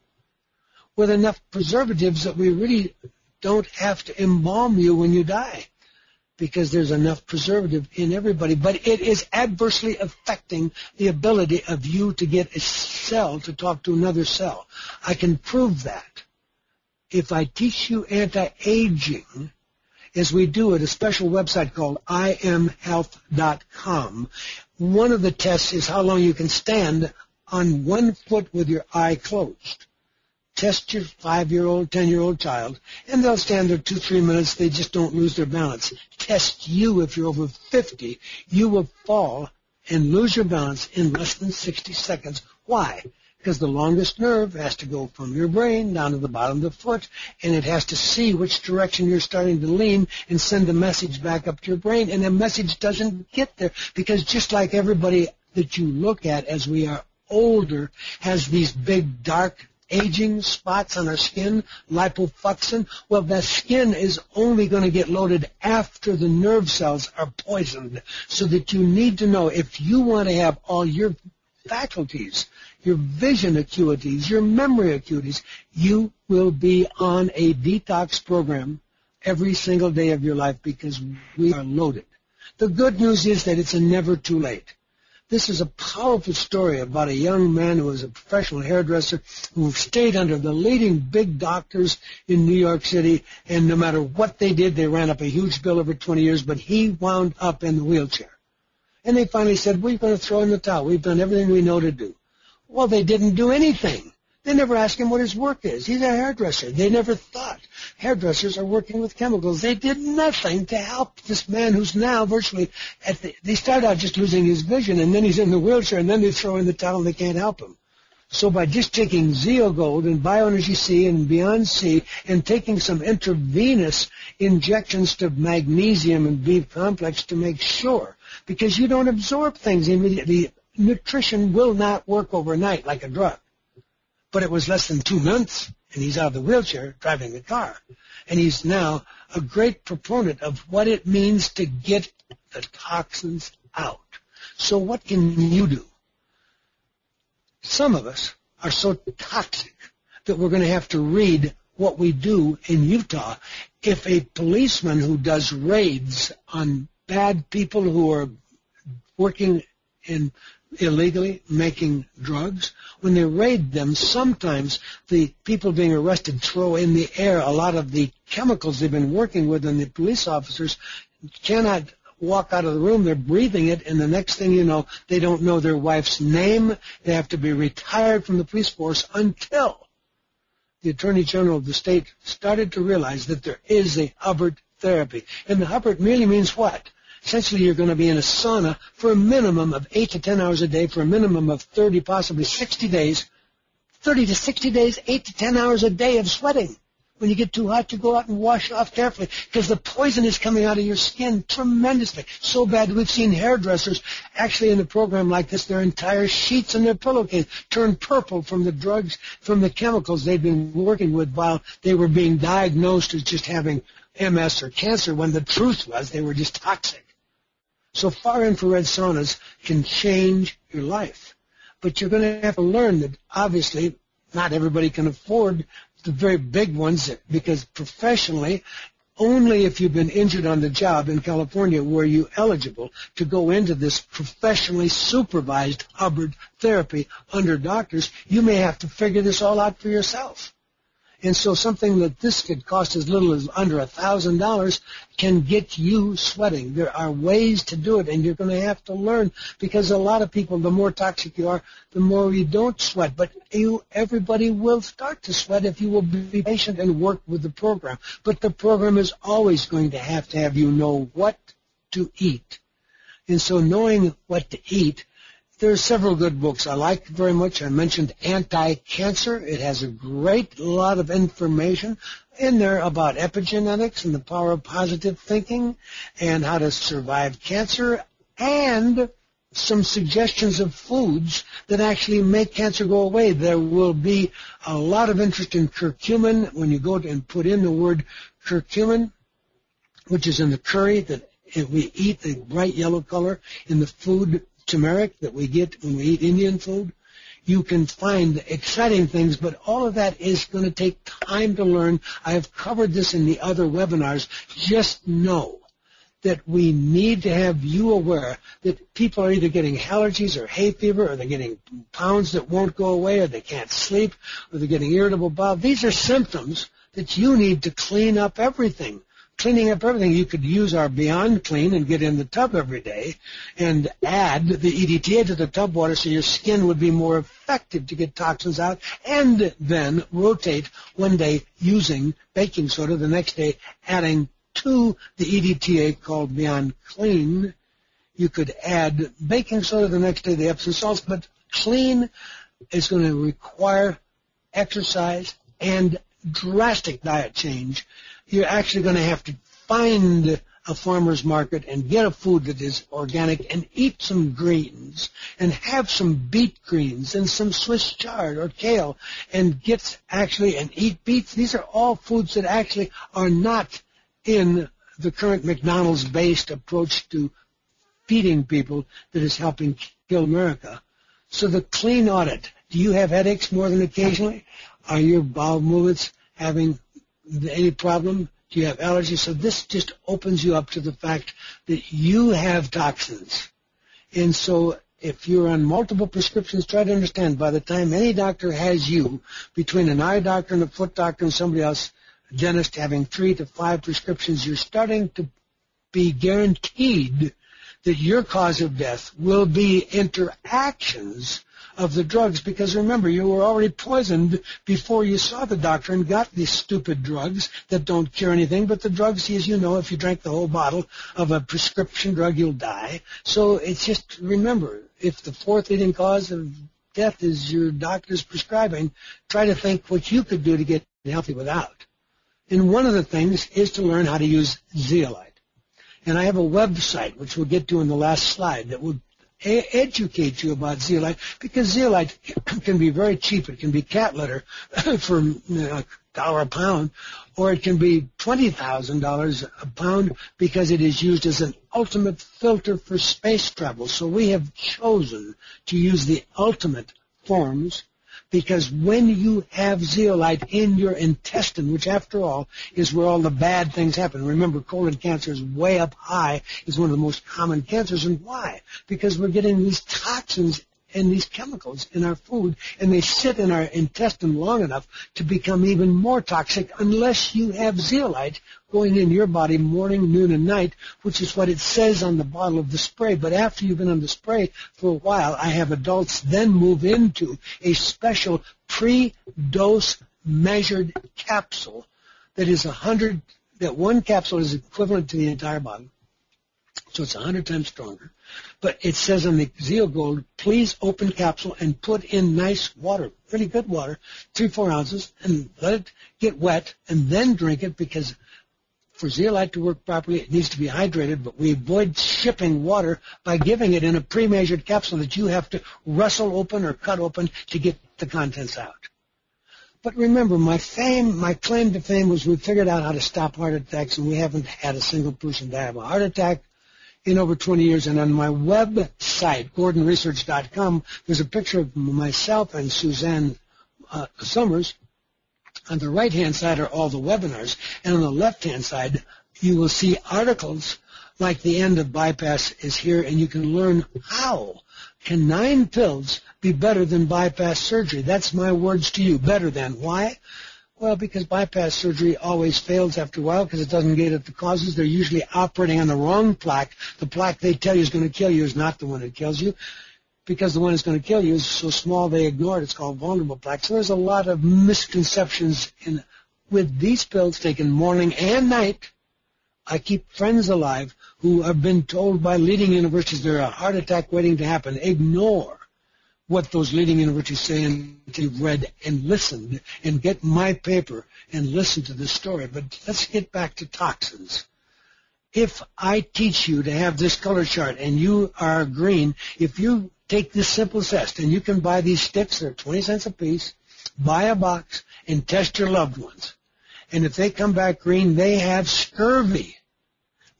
with enough preservatives that we really don't have to embalm you when you die, because there's enough preservative in everybody. But it is adversely affecting the ability of you to get a cell to talk to another cell. I can prove that. If I teach you anti-aging, as we do at a special website called imhealth.com, one of the tests is how long you can stand on one foot with your eye closed. Test your 5-year-old, 10-year-old child, and they'll stand there 2-3 minutes. They just don't lose their balance. Test you if you're over 50. You will fall and lose your balance in less than 60 seconds. Why? Because the longest nerve has to go from your brain down to the bottom of the foot, and it has to see which direction you're starting to lean and send a message back up to your brain, and the message doesn't get there because just like everybody that you look at as we are older has these big dark aging spots on our skin, lipofuscin, well, that skin is only going to get loaded after the nerve cells are poisoned, so that you need to know if you want to have all your faculties, your vision acuities, your memory acuities, you will be on a detox program every single day of your life because we are loaded. The good news is that it's never too late. This is a powerful story about a young man who was a professional hairdresser who stayed under the leading big doctors in New York City, and no matter what they did, they ran up a huge bill over 20 years, but he wound up in the wheelchair. And they finally said, we're going to throw in the towel. We've done everything we know to do. Well, they didn't do anything. They never asked him what his work is. He's a hairdresser. They never thought hairdressers are working with chemicals. They did nothing to help this man who's now virtually they start out just losing his vision, and then he's in the wheelchair, and then they throw in the towel and they can't help him. So by just taking Zeogold and Bioenergy C and Beyond C and taking some intravenous injections to magnesium and B complex to make sure, because you don't absorb things immediately, nutrition will not work overnight like a drug. But it was less than 2 months, and he's out of the wheelchair driving the car. And he's now a great proponent of what it means to get the toxins out. So what can you do? Some of us are so toxic that we're going to have to read what we do in Utah. If a policeman who does raids on bad people who are working in illegally making drugs, when they raid them, sometimes the people being arrested throw in the air a lot of the chemicals they've been working with, and the police officers cannot walk out of the room. They're breathing it, and the next thing you know, they don't know their wife's name. They have to be retired from the police force until the Attorney General of the state started to realize that there is a Hubbard therapy. And the Hubbard merely means what? Essentially, you're going to be in a sauna for a minimum of 8 to 10 hours a day for a minimum of 30, possibly 60 days. 30 to 60 days, 8 to 10 hours a day of sweating. When you get too hot, you go out and wash off carefully because the poison is coming out of your skin tremendously. So bad we've seen hairdressers actually in a program like this, their entire sheets and their pillowcase turn purple from the drugs, from the chemicals they've been working with while they were being diagnosed as just having MS or cancer when the truth was they were just toxic. So far infrared saunas can change your life. But you're going to have to learn that obviously not everybody can afford the very big ones because professionally, only if you've been injured on the job in California were you eligible to go into this professionally supervised Hubbard therapy under doctors. You may have to figure this all out for yourself. And so something that this could cost as little as under $1,000 can get you sweating. There are ways to do it, and you're going to have to learn because a lot of people, the more toxic you are, the more you don't sweat. But everybody will start to sweat if you will be patient and work with the program. But the program is always going to have you know what to eat. And so knowing what to eat, there are several good books I like very much. I mentioned Anti-Cancer. It has a great lot of information in there about epigenetics and the power of positive thinking and how to survive cancer and some suggestions of foods that actually make cancer go away. There will be a lot of interest in curcumin when you go and put in the word curcumin, which is in the curry that we eat, the bright yellow color, in the food turmeric that we get when we eat Indian food. You can find exciting things, but all of that is going to take time to learn. I have covered this in the other webinars. Just know that we need to have you aware that people are either getting allergies or hay fever, or they're getting pounds that won't go away, or they can't sleep, or they're getting irritable bowel. These are symptoms that you need to clean up everything. Cleaning up everything, you could use our Beyond Clean and get in the tub every day and add the EDTA to the tub water so your skin would be more effective to get toxins out, and then rotate one day using baking soda, the next day adding to the EDTA called Beyond Clean. You could add baking soda, the next day the Epsom salts, but clean is going to require exercise and drastic diet change. You're actually going to have to find a farmer's market and get a food that is organic and eat some greens and have some beet greens and some Swiss chard or kale and eat beets. These are all foods that actually are not in the current McDonald's-based approach to feeding people that is helping kill America. So the clean audit. Do you have headaches more than occasionally? Are your bowel movements having any problem? Do you have allergies? So this just opens you up to the fact that you have toxins. And so if you're on multiple prescriptions, try to understand by the time any doctor has you, between an eye doctor and a foot doctor and somebody else, a dentist having 3 to 5 prescriptions, you're starting to be guaranteed that your cause of death will be interactions of the drugs, because remember, you were already poisoned before you saw the doctor and got these stupid drugs that don't cure anything, but the drugs, as you know, if you drank the whole bottle of a prescription drug, you'll die. So it's just, remember, if the 4th leading cause of death is your doctor's prescribing, try to think what you could do to get healthy without. And one of the things is to learn how to use zeolite. And I have a website, which we'll get to in the last slide, that will educate you about zeolite, because zeolite can be very cheap. It can be cat litter for $1 a pound, or it can be $20,000 a pound because it is used as an ultimate filter for space travel. So we have chosen to use the ultimate forms, because when you have zeolite in your intestine, which after all is where all the bad things happen. Remember, colon cancer is way up high, is one of the most common cancers. And why? Because we're getting these toxins and these chemicals in our food, and they sit in our intestine long enough to become even more toxic unless you have zeolite going in your body morning, noon, and night, which is what it says on the bottle of the spray. But after you've been on the spray for a while, I have adults then move into a special pre-dose measured capsule that is 100, that one capsule is equivalent to the entire bottle. So it's 100 times stronger. But it says on the Zeal Gold, please open capsule and put in nice water, really good water, 3-4 ounces, and let it get wet, and then drink it, because for zeolite to work properly, it needs to be hydrated, but we avoid shipping water by giving it in a pre-measured capsule that you have to wrestle open or cut open to get the contents out. But remember, my claim to fame was we figured out how to stop heart attacks, and we haven't had a single person die of a heart attack in over 20 years. And on my website, GordonResearch.com, there's a picture of myself and Suzanne Summers. On the right-hand side are all the webinars, and on the left-hand side, you will see articles like the end of bypass is here, and you can learn how can 9 pills be better than bypass surgery. That's my words to you, better than. Why? Well, because bypass surgery always fails after a while because it doesn't get at the causes. They're usually operating on the wrong plaque. The plaque they tell you is going to kill you is not the one that kills you, because the one that's going to kill you is so small they ignore it. It's called vulnerable plaque. So there's a lot of misconceptions with these pills taken morning and night. I keep friends alive who have been told by leading universities there's a heart attack waiting to happen. Ignore what those leading universities say until you've read and listened, and get my paper and listen to the story. But let's get back to toxins. If I teach you to have this color chart and you are green, if you take this simple test, and you can buy these sticks, they're 20 cents a piece, buy a box, and test your loved ones. And if they come back green, they have scurvy.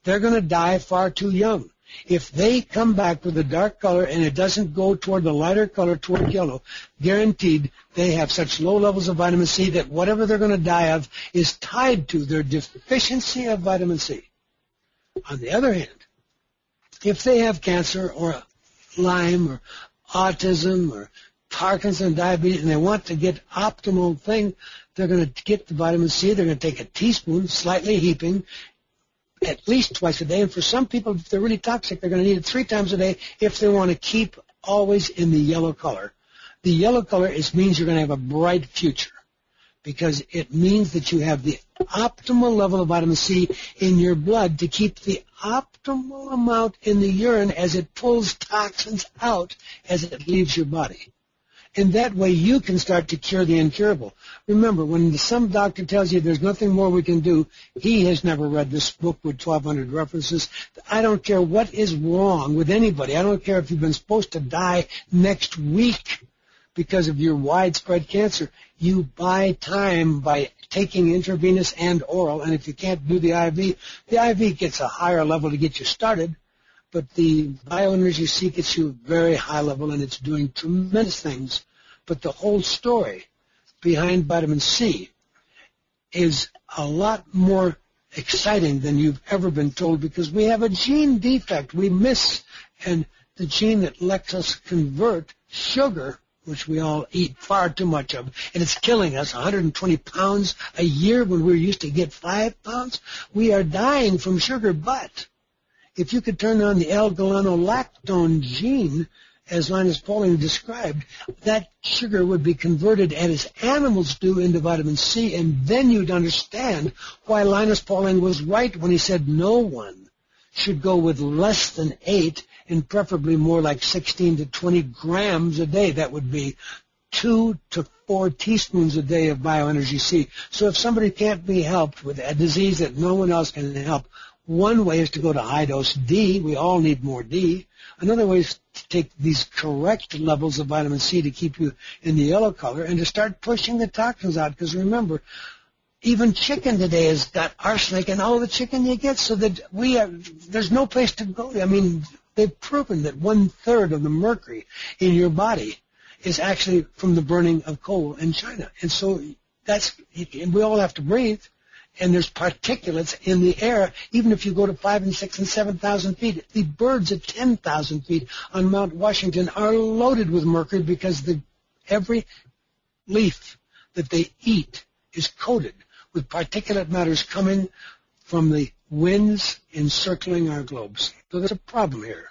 They're going to die far too young. If they come back with a dark color and it doesn't go toward the lighter color, toward yellow, guaranteed they have such low levels of vitamin C that whatever they're going to die of is tied to their deficiency of vitamin C. On the other hand, if they have cancer or Lyme or autism or Parkinson's, diabetes, and they want to get optimal thing, they're going to get the vitamin C. They're going to take a teaspoon, slightly heaping, at least twice a day. And for some people, if they're really toxic, they're going to need it 3 times a day if they want to keep always in the yellow color. The yellow color means you're going to have a bright future, because it means that you have the optimal level of vitamin C in your blood to keep the optimal amount in the urine as it pulls toxins out as it leaves your body. And that way you can start to cure the incurable. Remember, when some doctor tells you there's nothing more we can do, he has never read this book with 1,200 references. I don't care what is wrong with anybody. I don't care if you've been supposed to die next week because of your widespread cancer. You buy time by taking intravenous and oral, and if you can't do the IV gets a higher level to get you started, but the bioenergy C gets you a very high level, and it's doing tremendous things. But the whole story behind vitamin C is a lot more exciting than you've ever been told, because we have a gene defect. We miss, and the gene that lets us convert sugar, which we all eat far too much of, and it's killing us, 120 pounds a year when we used to get 5 pounds. We are dying from sugar, but if you could turn on the L-galactone gene, as Linus Pauling described, that sugar would be converted, as animals do, into vitamin C, and then you'd understand why Linus Pauling was right when he said no one should go with less than 8 and preferably more like 16 to 20 grams a day. That would be 2 to 4 teaspoons a day of bioenergy C. So if somebody can't be helped with a disease that no one else can help, one way is to go to high-dose D. We all need more D. Another way is to take these correct levels of vitamin C to keep you in the yellow color and to start pushing the toxins out. Because remember, even chicken today has got arsenic in all the chicken you get, so that there's no place to go. I mean, they've proven that 1/3 of the mercury in your body is actually from the burning of coal in China. And so we all have to breathe. And there's particulates in the air, even if you go to 5,000 and 6,000 and 7,000 feet. The birds at 10,000 feet on Mount Washington are loaded with mercury because every leaf that they eat is coated with particulate matters coming from the winds encircling our globes. So there's a problem here.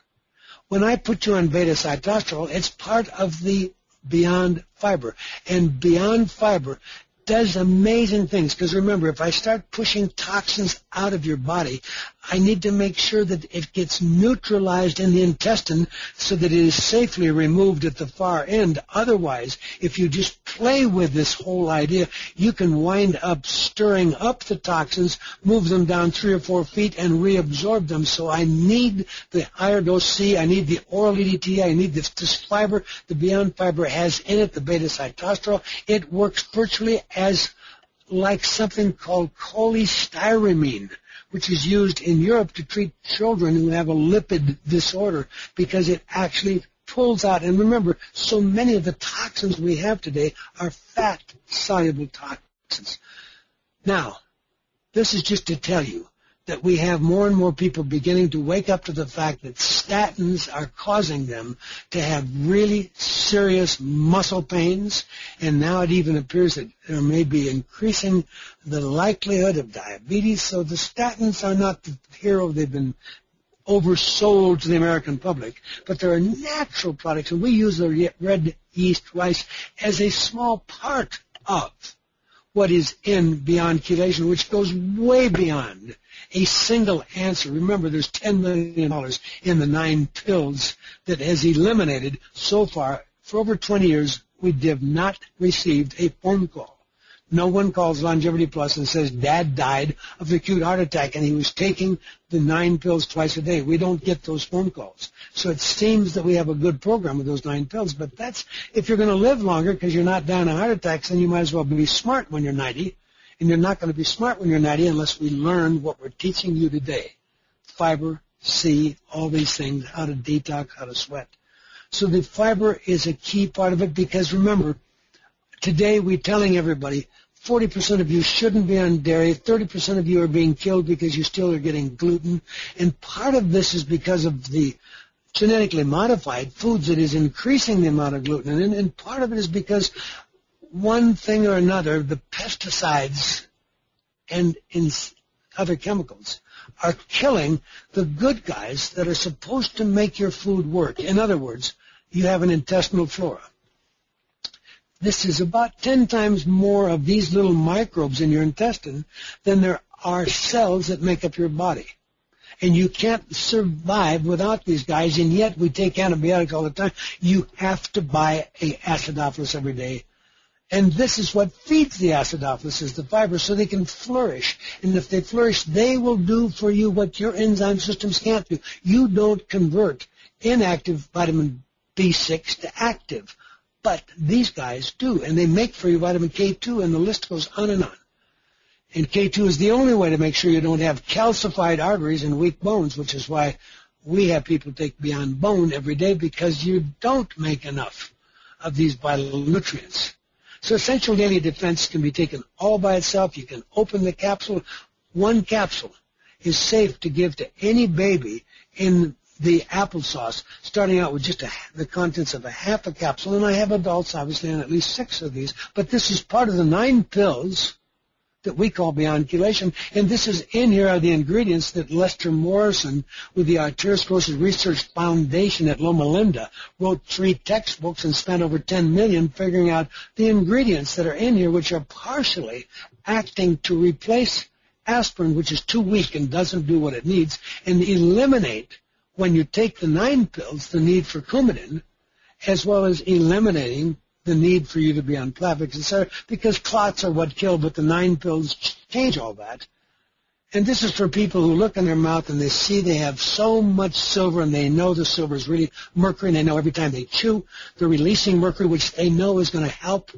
When I put you on beta-cytosterol, it's part of the Beyond Fiber. And Beyond Fiber does amazing things, because remember, if I start pushing toxins out of your body, I need to make sure that it gets neutralized in the intestine so that it is safely removed at the far end. Otherwise, if you just play with this whole idea, you can wind up stirring up the toxins, move them down 3 or 4 feet, and reabsorb them. So I need the higher dose C, I need the oral EDTA, I need this fiber. The Beyond Fiber has in it the beta-cytosterol. It works virtually as like something called cholestyramine, which is used in Europe to treat children who have a lipid disorder because it actually pulls out. And remember, so many of the toxins we have today are fat-soluble toxins. Now, this is just to tell you that we have more and more people beginning to wake up to the fact that statins are causing them to have really serious muscle pains, and now it even appears that there may be increasing the likelihood of diabetes. So the statins are not the hero they've been oversold to the American public, but they're a natural product, and we use the red yeast rice as a small part of what is in Beyond Chelation, which goes way beyond a single answer. Remember, there's $10 million in the 9 pills that has eliminated so far. For over 20 years, we have not received a phone call. No one calls Longevity Plus and says, Dad died of acute heart attack and he was taking the 9 pills twice a day. We don't get those phone calls. So it seems that we have a good program with those 9 pills. But that's, if you're going to live longer because you're not dying of heart attacks, then you might as well be smart when you're 90. And you're not going to be smart when you're 90 unless we learn what we're teaching you today. Fiber, C, all these things, how to detox, how to sweat. So the fiber is a key part of it because, remember, today we're telling everybody 40% of you shouldn't be on dairy, 30% of you are being killed because you still are getting gluten. And part of this is because of the genetically modified foods that is increasing the amount of gluten. And part of it is because one thing or another, the pesticides and other chemicals are killing the good guys that are supposed to make your food work. In other words, you have an intestinal flora. This is about 10 times more of these little microbes in your intestine than there are cells that make up your body. And you can't survive without these guys, and yet we take antibiotics all the time. You have to buy an acidophilus every day. And this is what feeds the acidophilus, is the fiber, so they can flourish. And if they flourish, they will do for you what your enzyme systems can't do. You don't convert inactive vitamin B6 to active. But these guys do, and they make for you vitamin K2, and the list goes on and on. And K2 is the only way to make sure you don't have calcified arteries and weak bones, which is why we have people take Beyond Bone every day, because you don't make enough of these vital nutrients. So Essential Daily Defense can be taken all by itself. You can open the capsule. One capsule is safe to give to any baby in the applesauce, starting out with just the contents of a half a capsule. And I have adults, obviously, on at least 6 of these. But this is part of the 9 pills that we call Beyond Chelation. And this is in here are the ingredients that Lester Morrison, with the Arteriosclerosis Research Foundation at Loma Linda, wrote 3 textbooks and spent over $10 million figuring out the ingredients that are in here, which are partially acting to replace aspirin, which is too weak and doesn't do what it needs, and eliminate, when you take the 9 pills, the need for Coumadin, as well as eliminating the need for you to be on Plavix, etc., because clots are what kill, but the 9 pills change all that. And this is for people who look in their mouth and they see they have so much silver, and they know the silver is really mercury, and they know every time they chew, they're releasing mercury, which they know is going to help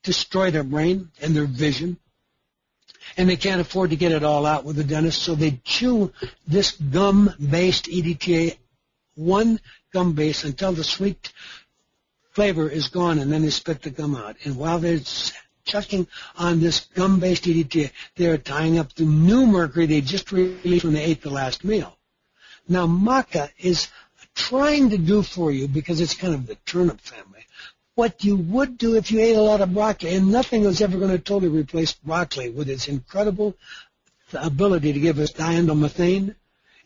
destroy their brain and their vision. And they can't afford to get it all out with the dentist, so they chew this gum-based EDTA, one gum base, until the sweet flavor is gone, and then they spit the gum out. And while they're chucking on this gum-based EDTA, they're tying up the new mercury they just released when they ate the last meal. Now, maca is trying to do for you, because it's kind of the turnip family, what you would do if you ate a lot of broccoli, and nothing is ever going to totally replace broccoli with its incredible ability to give us diindomethane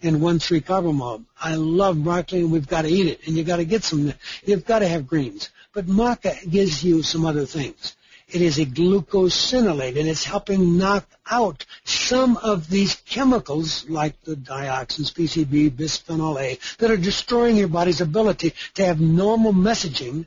and 1,3-carbamol. I love broccoli, and we've got to eat it, and you've got to get some. You've got to have greens. But maca gives you some other things. It is a glucosinolate, and it's helping knock out some of these chemicals like the dioxins, PCB, bisphenol A, that are destroying your body's ability to have normal messaging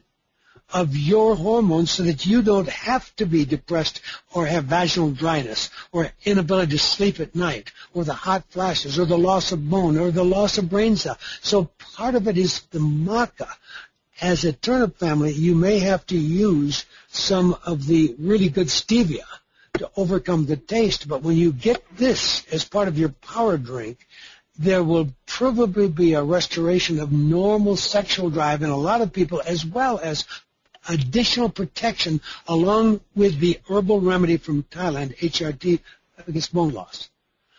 of your hormones so that you don't have to be depressed or have vaginal dryness or inability to sleep at night or the hot flashes or the loss of bone or the loss of brain cell. So part of it is the maca. As a turnip family, you may have to use some of the really good stevia to overcome the taste, but when you get this as part of your power drink, there will probably be a restoration of normal sexual drive in a lot of people, as well as additional protection along with the herbal remedy from Thailand, H.I.G.T, against bone loss.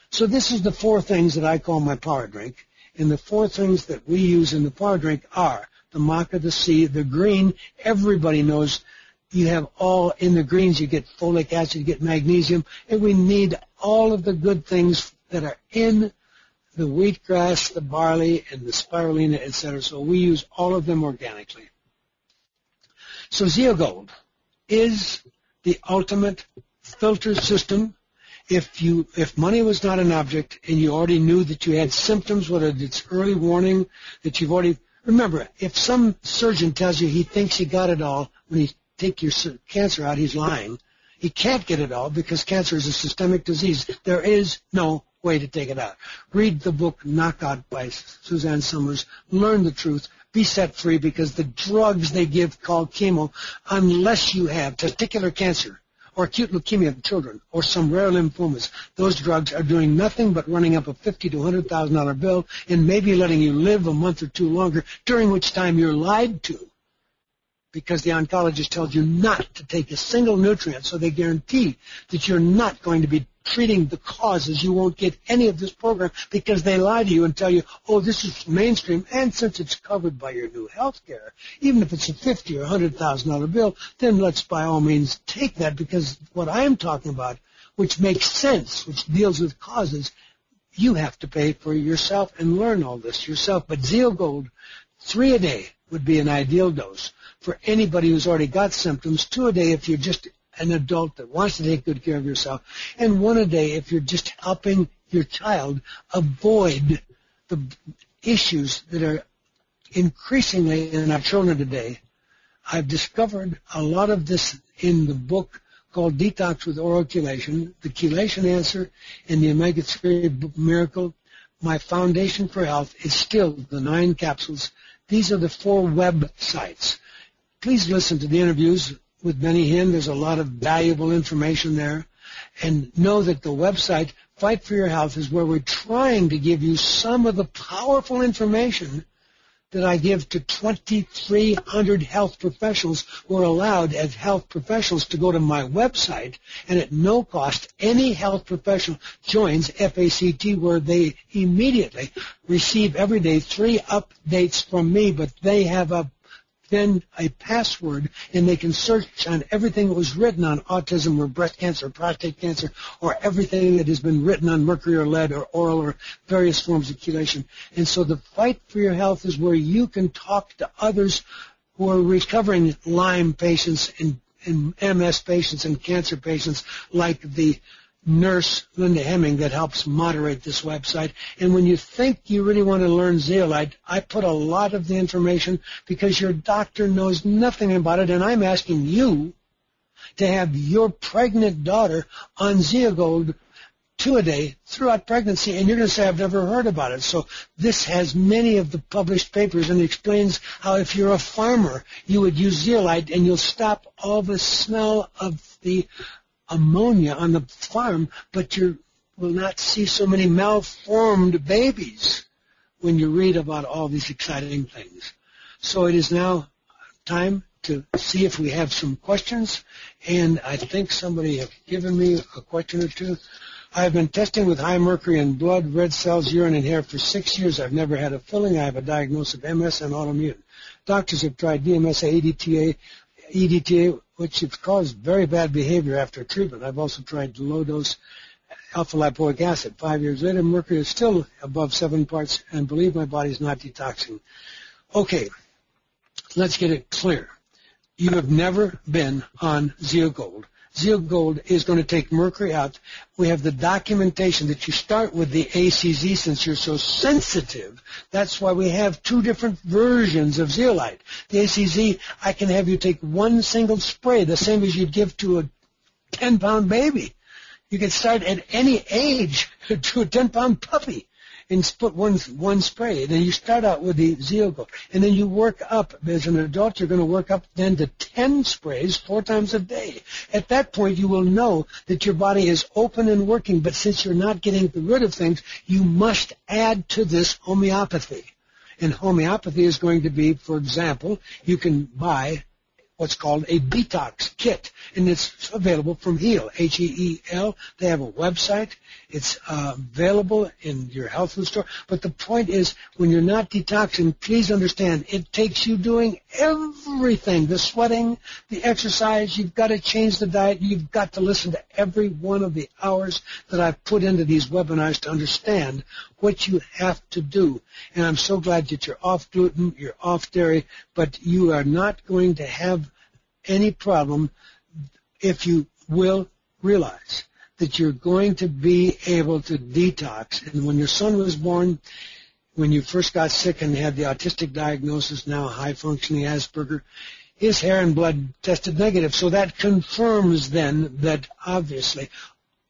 So this is the four things that I call my power drink, and the four things that we use in the power drink are the maca, the C, the green. Everybody knows you have all in the greens. You get folic acid, you get magnesium, and we need all of the good things that are in the wheatgrass, the barley, and the spirulina, etc. So we use all of them organically. So Zeogold is the ultimate filter system. If money was not an object and you already knew that you had symptoms, whether it's early warning, that you've already, remember, if some surgeon tells you he thinks he got it all when you take your cancer out, he's lying. He can't get it all because cancer is a systemic disease. There is no way to take it out. Read the book Knockout by Suzanne Summers. Learn the truth. Be set free, because the drugs they give called chemo, unless you have testicular cancer or acute leukemia in children or some rare lymphomas, those drugs are doing nothing but running up a $50,000 to $100,000 bill and maybe letting you live a month or two longer, during which time you're lied to because the oncologist tells you not to take a single nutrient, so they guarantee that you're not going to be treating the causes. You won't get any of this program because they lie to you and tell you, oh, this is mainstream, and since it's covered by your new health care, even if it's a $50,000 or $100,000 bill, then let's by all means take that, because what I'm talking about, which makes sense, which deals with causes, you have to pay for yourself and learn all this yourself. But Zeogold, 3 a day would be an ideal dose for anybody who's already got symptoms, 2 a day if you're just an adult that wants to take good care of yourself, and 1 a day if you're just helping your child avoid the issues that are increasingly in our children today. I've discovered a lot of this in the book called Detox with Oral Chelation, the Chelation Answer, and the Omega-3 Miracle. My foundation for health is still the 9 capsules. These are the 4 websites. Please listen to the interviews with Benny Hinn. There's a lot of valuable information there. And know that the website, Fight for Your Health, is where we're trying to give you some of the powerful information that I give to 2,300 health professionals who are allowed as health professionals to go to my website, and at no cost, any health professional joins F.I.G.H.T, where they immediately receive every day 3 updates from me, but they have then a password, and they can search on everything that was written on autism or breast cancer or prostate cancer, or everything that has been written on mercury or lead or oral or various forms of chelation. And so the Fight for Your Health is where you can talk to others who are recovering Lyme patients and MS patients and cancer patients, like the nurse Linda Hemming that helps moderate this website. And when you think you really want to learn zeolite, I put a lot of the information because your doctor knows nothing about it, and I'm asking you to have your pregnant daughter on Zeogold 2 a day throughout pregnancy, and you're going to say, I've never heard about it. So this has many of the published papers, and it explains how if you're a farmer, you would use zeolite, and you'll stop all the smell of the ammonia on the farm, but you will not see so many malformed babies when you read about all these exciting things. So it is now time to see if we have some questions, and I think somebody has given me a question or two. I've been testing with high mercury in blood, red cells, urine, and hair for 6 years. I've never had a filling. I have a diagnosis of MS and autoimmune. Doctors have tried DMSA, EDTA, which has caused very bad behavior after treatment. I've also tried low-dose alpha-lipoic acid. 5 years later, mercury is still above 7 parts, and believe my body's not detoxing. Okay, let's get it clear. you have never been on Zeogold. Zeogold is going to take mercury out. We have the documentation that you start with the ACZ since you're so sensitive. That's why we have two different versions of zeolite. The ACZ, I can have you take one single spray, the same as you'd give to a 10-pound baby. You can start at any age to a 10-pound puppy and put one spray. Then you start out with the Zeogold. And then you work up. As an adult, you're going to work up then to 10 sprays 4 times a day. At that point, you will know that your body is open and working. But since you're not getting rid of things, you must add to this homeopathy. And homeopathy is going to be, for example, you can buy what's called a detox kit, and it's available from HEAL, H-E-E-L. They have a website. It's available in your health food store. But the point is, when you're not detoxing, please understand, it takes you doing everything, the sweating, the exercise. You've got to change the diet. You've got to listen to every one of the hours that I've put into these webinars to understand what you have to do. And I'm so glad that you're off gluten, you're off dairy, but you are not going to have any problem if you will realize that you're going to be able to detox. And when your son was born, when you first got sick and had the autistic diagnosis, now high-functioning Asperger, his hair and blood tested negative. So that confirms then that obviously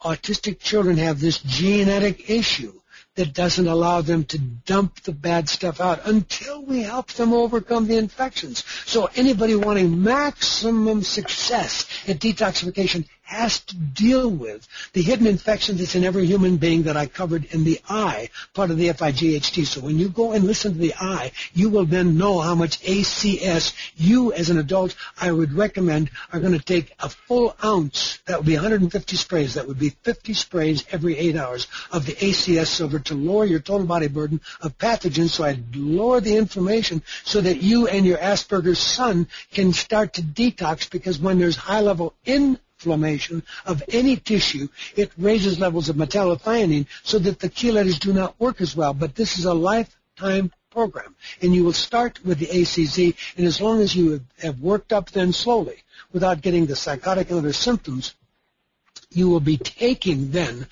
autistic children have this genetic issue that doesn't allow them to dump the bad stuff out until we help them overcome the infections. So anybody wanting maximum success at detoxification has to deal with the hidden infection that's in every human being that I covered in the eye, part of the F.I.G.H.T. So when you go and listen to the eye, you will then know how much ACS you, as an adult, I would recommend are going to take a full ounce. That would be 150 sprays. That would be 50 sprays every 8 hours of the ACS silver to lower your total body burden of pathogens. So I lower the inflammation so that you and your Asperger's son can start to detox, because when there's high-level inflammation of any tissue, it raises levels of metallothionein so that the chelators do not work as well. But this is a lifetime program, and you will start with the ACZ, and as long as you have worked up then slowly without getting the psychotic and other symptoms, you will be taking then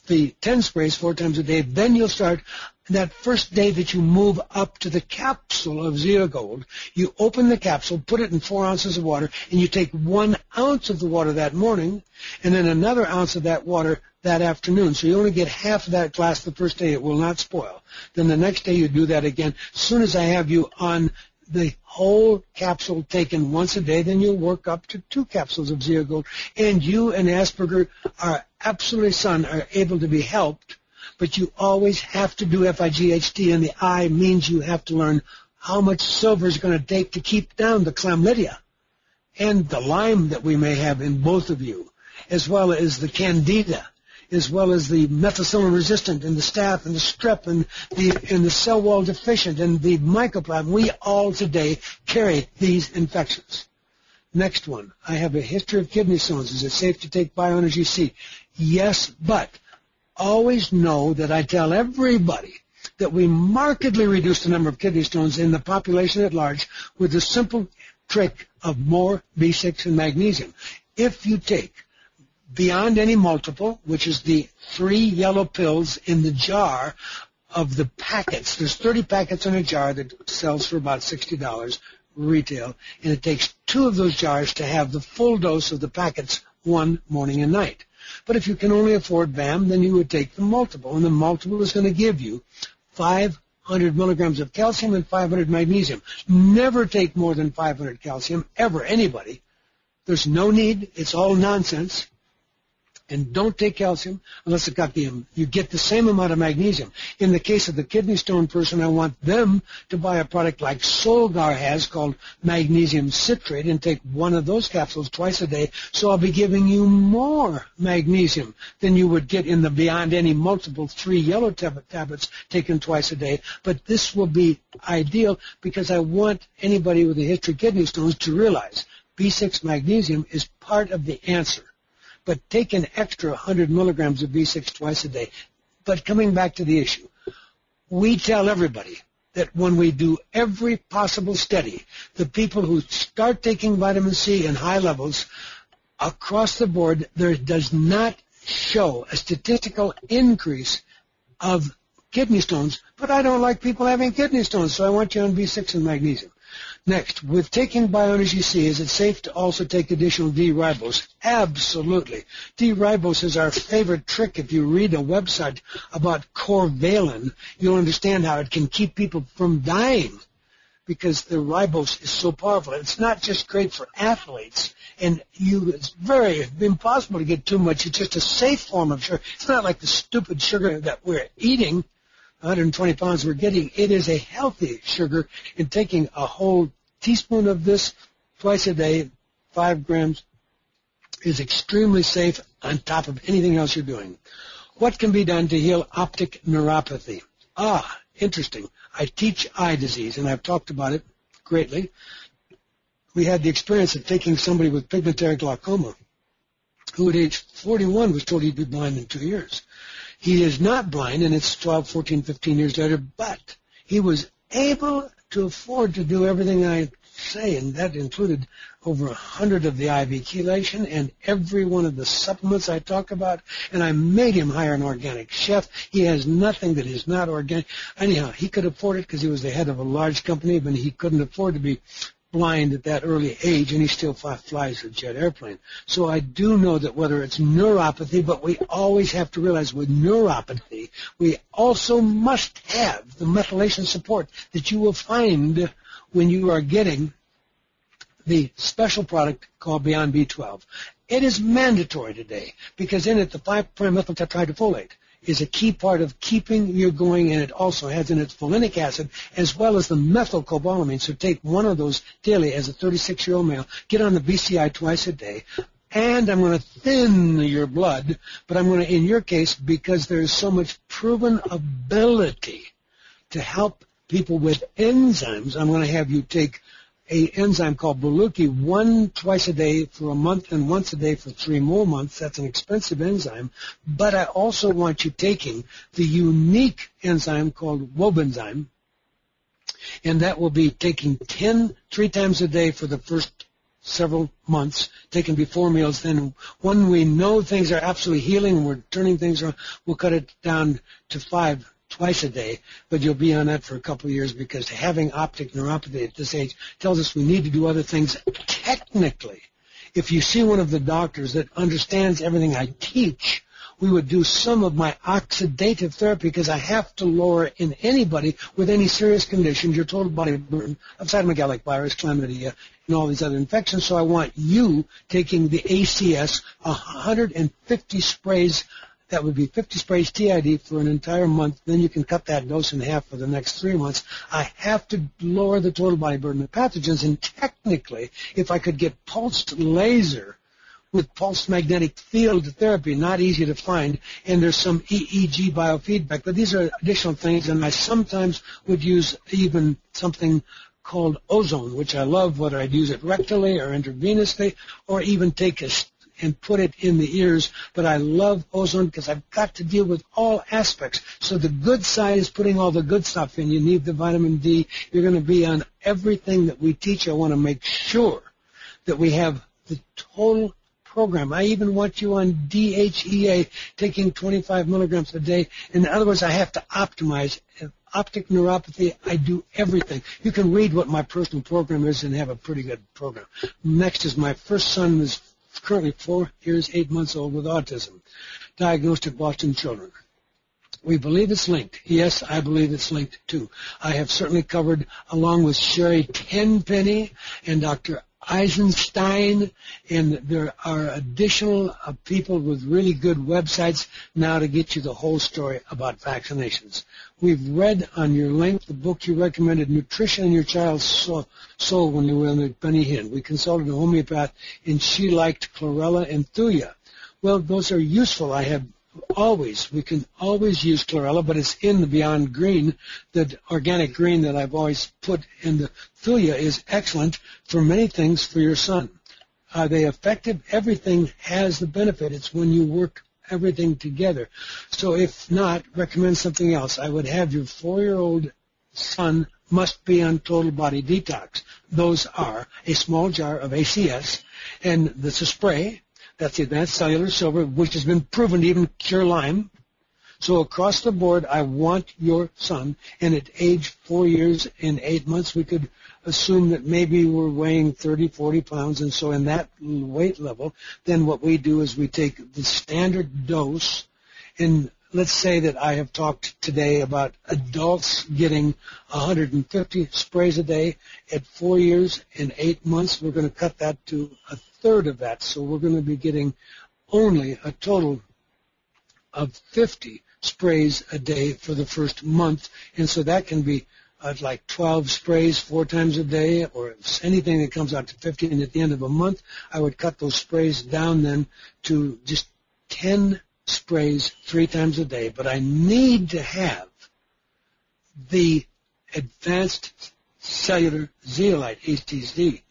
the 10 sprays 4 times a day. Then you'll start that first day that you move up to the capsule of Zeogold. You open the capsule, put it in 4 ounces of water, and you take 1 ounce of the water that morning and then another ounce of that water that afternoon. So you only get half of that glass the first day. It will not spoil. Then the next day you do that again. As soon as I have you on the whole capsule taken once a day, then you'll work up to 2 capsules of Zeogold, and you and Asperger are absolutely son are able to be helped. But you always have to do F.I.G.H.T, and the I means you have to learn how much silver is going to take to keep down the chlamydia and the Lyme that we may have in both of you, as well as the candida, as well as the methicillin resistant and the staph and the strep and the cell wall deficient and the mycoplasma. We all today carry these infections. Next one, I have a history of kidney stones. Is it safe to take Bioenergy C? Yes, but always know that I tell everybody that we markedly reduce the number of kidney stones in the population at large with the simple trick of more B6 and magnesium. If you take Beyond Any Multiple, which is the 3 yellow pills in the jar of the packets, there's 30 packets in a jar that sells for about $60 retail, and it takes 2 of those jars to have the full dose of the packets one morning and night. But if you can only afford BAM, then you would take the multiple, and the multiple is going to give you 500 milligrams of calcium and 500 magnesium. Never take more than 500 calcium, ever, anybody. There's no need. It's all nonsense. And don't take calcium unless it's got you get the same amount of magnesium. In the case of the kidney stone person, I want them to buy a product like Solgar has called magnesium citrate and take 1 of those capsules twice a day. So I'll be giving you more magnesium than you would get in the Beyond Any Multiple 3 yellow tablets taken twice a day. But this will be ideal because I want anybody with a history of kidney stones to realize B6 magnesium is part of the answer. But take an extra 100 milligrams of B6 twice a day. But coming back to the issue, we tell everybody that when we do every possible study, the people who start taking vitamin C in high levels across the board, there does not show a statistical increase of kidney stones, but I don't like people having kidney stones, so I want you on B6 and magnesium. Next, with taking Bioenergy C, is it safe to also take additional D-ribose? Absolutely. D-ribose is our favorite trick. If you read a website about Corvalin, you'll understand how it can keep people from dying because the ribose is so powerful. It's not just great for athletes, and it's very impossible to get too much. It's just a safe form of sugar. It's not like the stupid sugar that we're eating, 120 pounds we're getting. It is a healthy sugar, and taking a whole teaspoon of this twice a day, 5 grams, is extremely safe on top of anything else you're doing. What can be done to heal optic neuropathy? Interesting. I teach eye disease, and I've talked about it greatly. We had the experience of taking somebody with pigmentary glaucoma who at age 41 was told he'd be blind in 2 years. He is not blind, and it's 12, 14, 15 years later, but he was able to afford to do everything I say, and that included over 100 of the IV chelation and every one of the supplements I talk about, and I made him hire an organic chef. He has nothing that is not organic. Anyhow, he could afford it because he was the head of a large company, but he couldn't afford to be blind at that early age, and he still flies a jet airplane. So I do know that whether it's neuropathy, but we always have to realize with neuropathy, we also must have the methylation support that you will find when you are getting the special product called Beyond B12. It is mandatory today because in it the 5'-methyl tetrahydrofolate is a key part of keeping you going, and it also has in it folinic acid as well as the methylcobalamin. So take one of those daily as a 36-year-old male. Get on the BCI twice a day. And I'm going to thin your blood, but I'm going to, in your case, because there's so much proven ability to help people with enzymes, I'm going to have you take an enzyme called Boluki twice a day for a month and once a day for 3 more months. That's an expensive enzyme. But I also want you taking the unique enzyme called Wobenzyme, and that will be taking 3 times a day for the first several months, taken before meals. Then when we know things are absolutely healing and we're turning things around, we'll cut it down to 5 twice a day, but you'll be on that for a couple of years because having optic neuropathy at this age tells us we need to do other things technically. If you see one of the doctors that understands everything I teach, we would do some of my oxidative therapy because I have to lower in anybody with any serious conditions your total body burden of cytomegalic virus, chlamydia, and all these other infections. So I want you taking the ACS 150 sprays. That would be 50 sprays TID for an entire month. Then you can cut that dose in half for the next 3 months. I have to lower the total body burden of pathogens, and technically, if I could get pulsed laser with pulsed magnetic field therapy, not easy to find, and there's some EEG biofeedback, but these are additional things, and I sometimes would use even something called ozone, which I love, whether I'd use it rectally or intravenously, or even take and put it in the ears, but I love ozone because I've got to deal with all aspects. So the good side is putting all the good stuff in. You need the vitamin D. You're going to be on everything that we teach. I want to make sure that we have the total program. I even want you on DHEA, taking 25 milligrams a day. In other words, I have to optimize. Optic neuropathy, I do everything. You can read what my personal program is and have a pretty good program. Next is my first son is currently 4 years, 8 months old with autism, diagnosed at Boston Children. We believe it's linked. Yes, I believe it's linked too. I have certainly covered, along with Sherry Tenpenny and Dr. Eisenstein, and there are additional people with really good websites now to get you the whole story about vaccinations. We've read on your link the book you recommended, Nutrition in Your Child's Soul, when you were in the Benny Hinn. We consulted a homeopath, and she liked chlorella and thuya. Well, those are useful. We can always use chlorella, but it's in the Beyond Green, the organic green that I've always put in. The thuya is excellent for many things for your son. Are they effective? Everything has the benefit. It's when you work everything together. So if not, recommend something else. I would have your 4-year-old son must be on total body detox. Those are a small jar of ACS, and that's a spray. That's the advanced cellular silver, which has been proven to even cure Lyme. So across the board, I want your son, and at age 4 years and 8 months, we could assume that maybe we're weighing 30, 40 pounds, and so in that weight level, then what we do is we take the standard dose, and let's say that I have talked today about adults getting 150 sprays a day. At 4 years and 8 months, we're going to cut that to a third of that, so we're going to be getting only a total of 50 sprays a day for the first month, and so that can be like 12 sprays 4 times a day, or anything that comes out to 50, and at the end of a month, I would cut those sprays down then to just 10 sprays 3 times a day. But I need to have the advanced cellular zeolite, ACZ,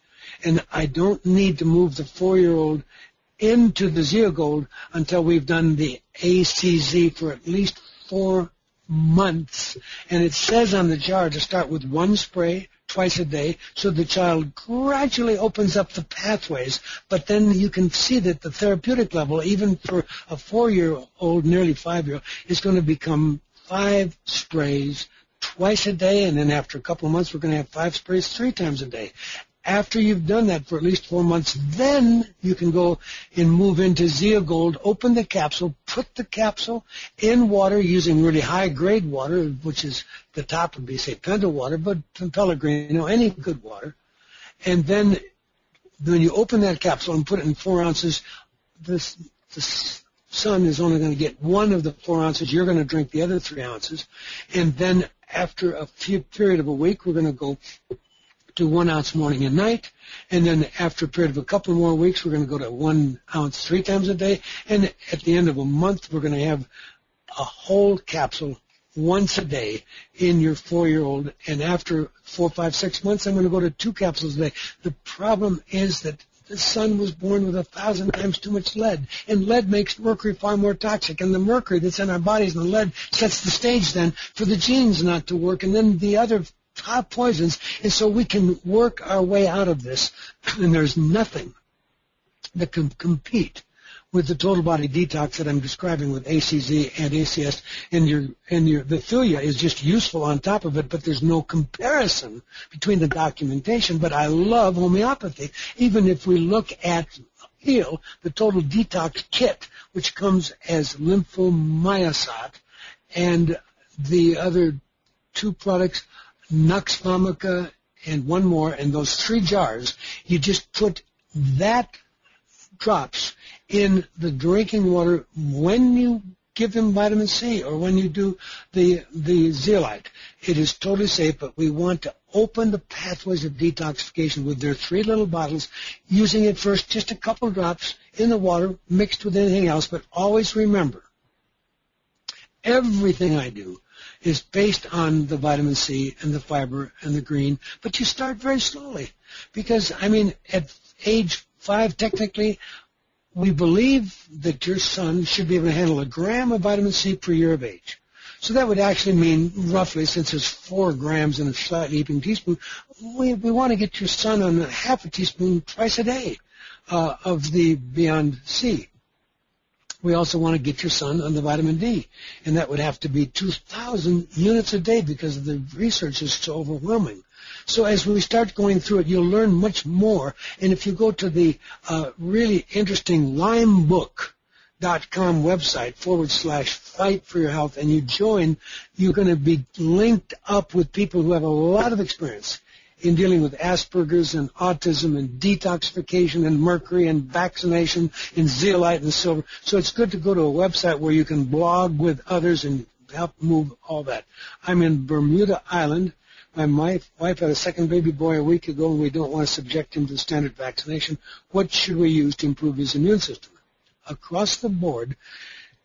and I don't need to move the 4-year-old into the Zeogold until we've done the ACZ for at least 4 months. And it says on the jar to start with 1 spray twice a day, so the child gradually opens up the pathways. But then you can see that the therapeutic level, even for a 4-year-old, nearly 5-year-old, is going to become 5 sprays twice a day, and then after a couple of months, we're going to have 5 sprays 3 times a day. After you've done that for at least 4 months, then you can go and move into Zeogold, open the capsule, put the capsule in water using really high-grade water, which is the top would be, say, Penta water, but Pellegrino, any good water. And then when you open that capsule and put it in 4 ounces, the son is only going to get 1 of the 4 ounces. You're going to drink the other 3 ounces. And then after a period of a week, we're going to go to 1 ounce morning and night, and then after a period of a couple more weeks, we're going to go to 1 ounce 3 times a day, and at the end of a month, we're going to have a whole capsule once a day in your 4-year-old, and after 4, 5, 6 months, I'm going to go to 2 capsules a day. The problem is that the son was born with 1,000 times too much lead, and lead makes mercury far more toxic, and the mercury that's in our bodies and the lead sets the stage then for the genes not to work, and then the other top poisons, and so we can work our way out of this, and there's nothing that can compete with the total body detox that I'm describing with ACZ and ACS, and the Thulia is just useful on top of it, but there's no comparison between the documentation. But I love homeopathy, even if we look at HEAL, the total detox kit, which comes as lymphomyosat, and the other 2 products, Nux Vomica and 1 more, and those 3 jars, you just put that drops in the drinking water when you give him vitamin C or when you do the zeolite. It is totally safe, but we want to open the pathways of detoxification with their 3 little bottles, using it first just a couple drops in the water mixed with anything else, but always remember, everything I do is based on the vitamin C and the fiber and the green, but you start very slowly because, I mean, at age 5, technically, we believe that your son should be able to handle 1 gram of vitamin C per year of age. So that would actually mean, roughly, since there's 4 grams in a slightly heaping teaspoon, we want to get your son on 1/2 teaspoon twice a day of the Beyond C. We also want to get your son on the vitamin D, and that would have to be 2,000 units a day because the research is so overwhelming. So as we start going through it, you'll learn much more. And if you go to the really interesting limebook.com website /Fight for Your Health, and you join, you're going to be linked up with people who have a lot of experience in dealing with Asperger's and autism and detoxification and mercury and vaccination and zeolite and silver. So it's good to go to a website where you can blog with others and help move all that. I'm in Bermuda Island. My wife had a second baby boy a week ago, and we don't want to subject him to standard vaccination. What should we use to improve his immune system? Across the board,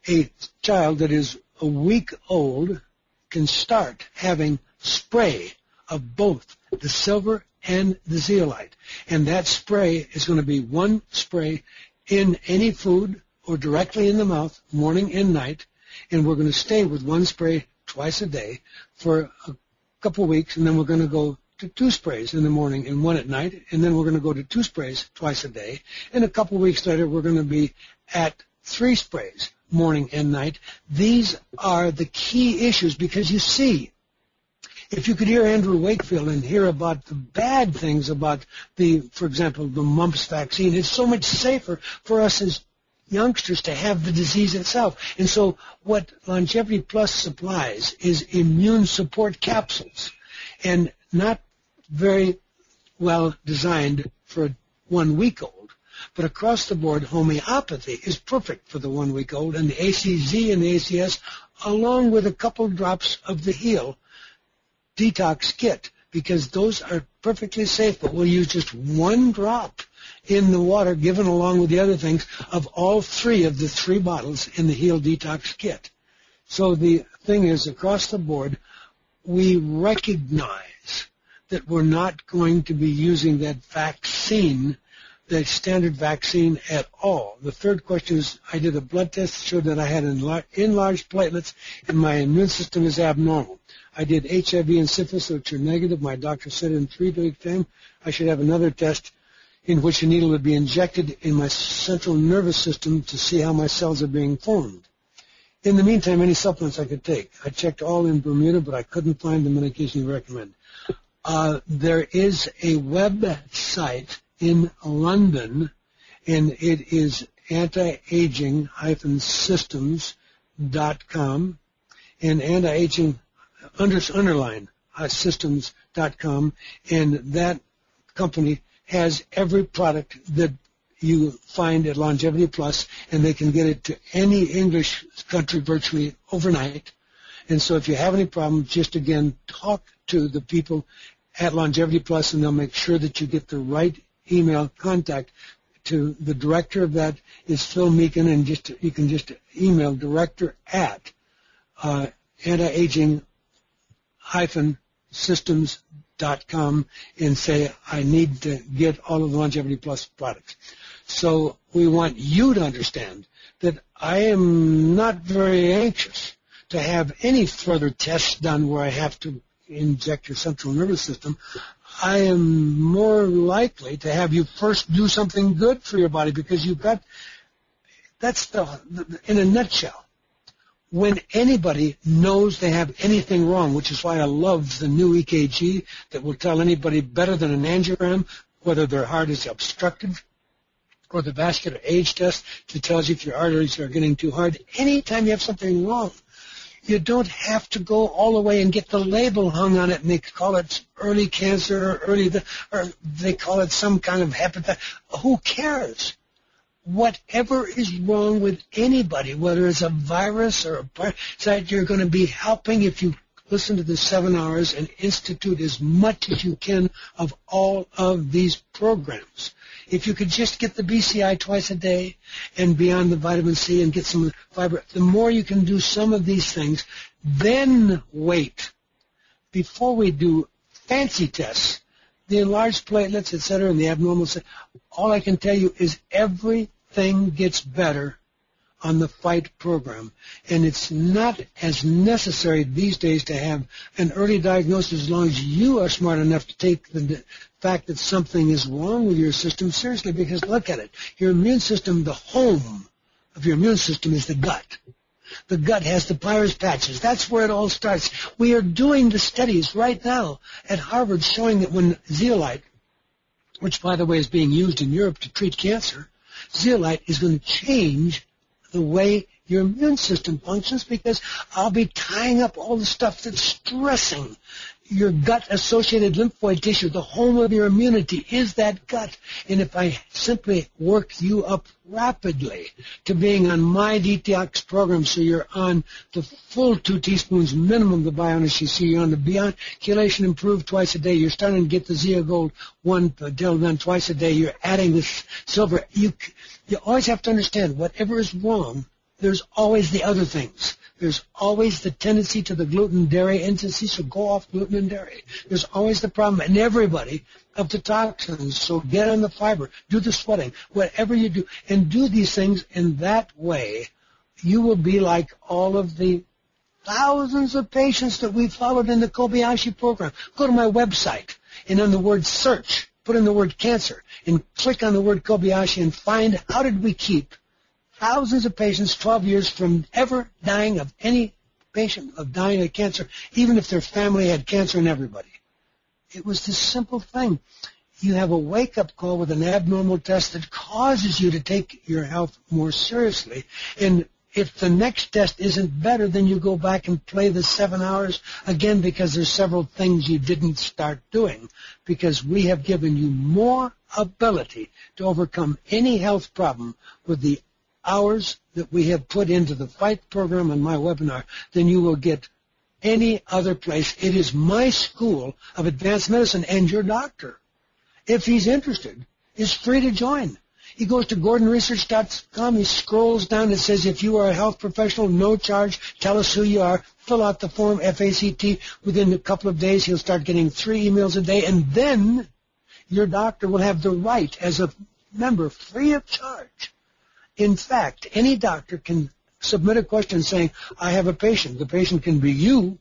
a child that is a week old can start having spray of both the silver and the zeolite. And that spray is going to be 1 spray in any food or directly in the mouth, morning and night. And we're going to stay with 1 spray twice a day for a couple of weeks, and then we're going to go to 2 sprays in the morning and 1 at night, and then we're going to go to 2 sprays twice a day, and a couple of weeks later we're going to be at 3 sprays morning and night. These are the key issues because you see, if you could hear Andrew Wakefield and hear about the bad things about for example, the mumps vaccine, it's so much safer for us as youngsters to have the disease itself. And so what Longevity Plus supplies is immune support capsules, and not very well designed for a 1-week-old. But across the board, homeopathy is perfect for the 1-week-old, and the ACZ and the ACS, along with a couple drops of the HEAL detox kit, because those are perfectly safe, but we'll use just 1 drop in the water given along with the other things of all 3 of the 3 bottles in the HEAL detox kit. So the thing is, across the board, we recognize that we're not going to be using that vaccine, the standard vaccine, at all. The third question is, I did a blood test that showed that I had enlarged platelets and my immune system is abnormal. I did HIV and syphilis, which are negative. My doctor said in 3 weeks' time I should have another test in which a needle would be injected in my central nervous system to see how my cells are being formed. In the meantime, any supplements I could take. I checked all in Bermuda, but I couldn't find the medication you recommend. There is a website in London, and it is anti-aging-systems.com, and anti-aging systems.com, and that company has every product that you find at Longevity Plus, and they can get it to any English country virtually overnight. And so if you have any problems, just again talk to the people at Longevity Plus, and they'll make sure that you get the right email contact. To the director of that is Phil Meekin, and you can just email director at anti-aging-systems.com and say, I need to get all of the Longevity Plus products. So we want you to understand that I am not very anxious to have any further tests done where I have to inject your central nervous system. I am more likely to have you first do something good for your body, because that's in a nutshell. When anybody knows they have anything wrong, which is why I love the new EKG that will tell anybody better than an angiogram whether their heart is obstructed, or the vascular age test that tells you if your arteries are getting too hard. Anytime you have something wrong, you don't have to go all the way and get the label hung on it, and they call it early cancer or they call it some kind of hepatitis. Who cares? Whatever is wrong with anybody, whether it's a virus or a parasite, you're going to be helping if you listen to the 7 hours and institute as much as you can of all of these programs. If you could just get the BCI twice a day and be on the vitamin C and get some fiber, the more you can do some of these things, then wait. Before we do fancy tests, the enlarged platelets, etc., and the abnormal, all I can tell you is everything gets better on the FIGHT program. And it's not as necessary these days to have an early diagnosis as long as you are smart enough to take the fact that something is wrong with your system seriously, because look at it. Your immune system, the home of your immune system is the gut. The gut has the virus patches. That's where it all starts. We are doing the studies right now at Harvard showing that when zeolite, which by the way is being used in Europe to treat cancer, zeolite is going to change the way your immune system functions, because I'll be tying up all the stuff that's stressing your gut-associated lymphoid tissue. The home of your immunity is that gut. And if I simply work you up rapidly to being on my detox program, so you're on the full 2 teaspoons minimum of the Bio-NSGC, you're on the Beyond Chelation Improved twice a day, you're starting to get the Zeo Gold 1 Delvan twice a day, you're adding this silver. You always have to understand, whatever is wrong, there's always the other things. There's always the tendency to the gluten dairy intimacy, so go off gluten and dairy. There's always the problem in everybody of the toxins, so get on the fiber, do the sweating, whatever you do, and do these things in that way. You will be like all of the thousands of patients that we followed in the Kobayashi program. Go to my website, and on the word search, put in the word cancer, and click on the word Kobayashi and find how did we keep thousands of patients 12 years from ever dying of any patient of dying of cancer, even if their family had cancer and everybody. It was this simple thing. You have a wake-up call with an abnormal test that causes you to take your health more seriously. And if the next test isn't better, then you go back and play the 7 hours again because there's several things you didn't start doing, because we have given you more ability to overcome any health problem with the hours that we have put into the FIGHT program and my webinar than you will get any other place. It is my school of advanced medicine, and your doctor, if he's interested, is free to join. He goes to GordonResearch.com, he scrolls down, and says, if you are a health professional, no charge, tell us who you are, fill out the form, F.A.G.H.T. Within a couple of days, he'll start getting 3 emails a day, and then your doctor will have the right, as a member, free of charge. In fact, any doctor can submit a question saying, I have a patient. The patient can be you,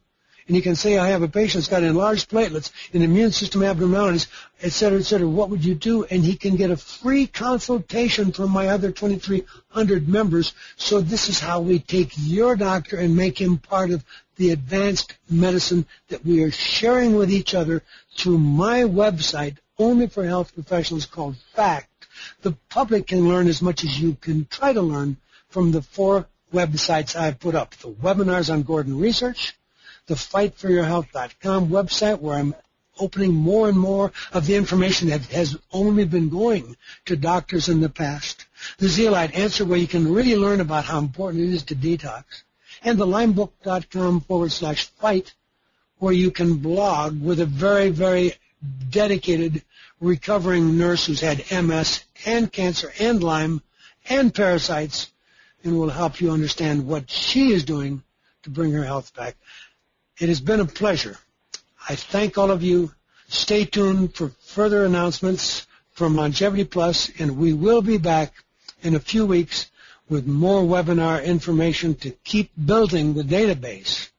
and you can say, I have a patient that's got enlarged platelets and immune system abnormalities, et cetera, et cetera. What would you do? And he can get a free consultation from my other 2,300 members. So this is how we take your doctor and make him part of the advanced medicine that we are sharing with each other through my website, only for health professionals, called F.I.G.H.T. The public can learn as much as you can try to learn from the 4 websites I've put up. The webinars on Gordon Research, the FightForYourHealth.com website, where I'm opening more and more of the information that has only been going to doctors in the past. The Zeolite Answer, where you can really learn about how important it is to detox. And the limebook.com/fight, where you can blog with a very, very dedicated recovering nurse who's had MS and cancer and Lyme and parasites, and will help you understand what she is doing to bring her health back. It has been a pleasure. I thank all of you. Stay tuned for further announcements from Longevity Plus, and we will be back in a few weeks with more webinar information to keep building the database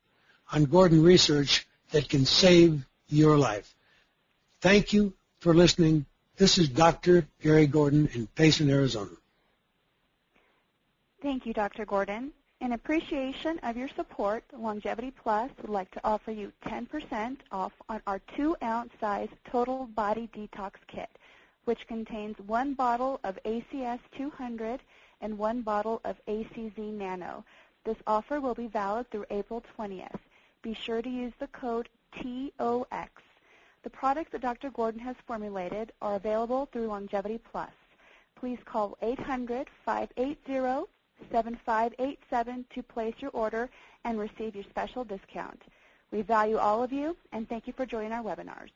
on Gordon Research that can save your life. Thank you for listening. This is Dr. Gary Gordon in Payson, Arizona. Thank you, Dr. Gordon. In appreciation of your support, Longevity Plus would like to offer you 10% off on our 2-ounce size Total Body Detox Kit, which contains 1 bottle of ACS 200 and 1 bottle of ACZ Nano. This offer will be valid through April 20th. Be sure to use the code TOX. The products that Dr. Gordon has formulated are available through Longevity Plus. Please call 800-580-7587 to place your order and receive your special discount. We value all of you, and thank you for joining our webinars.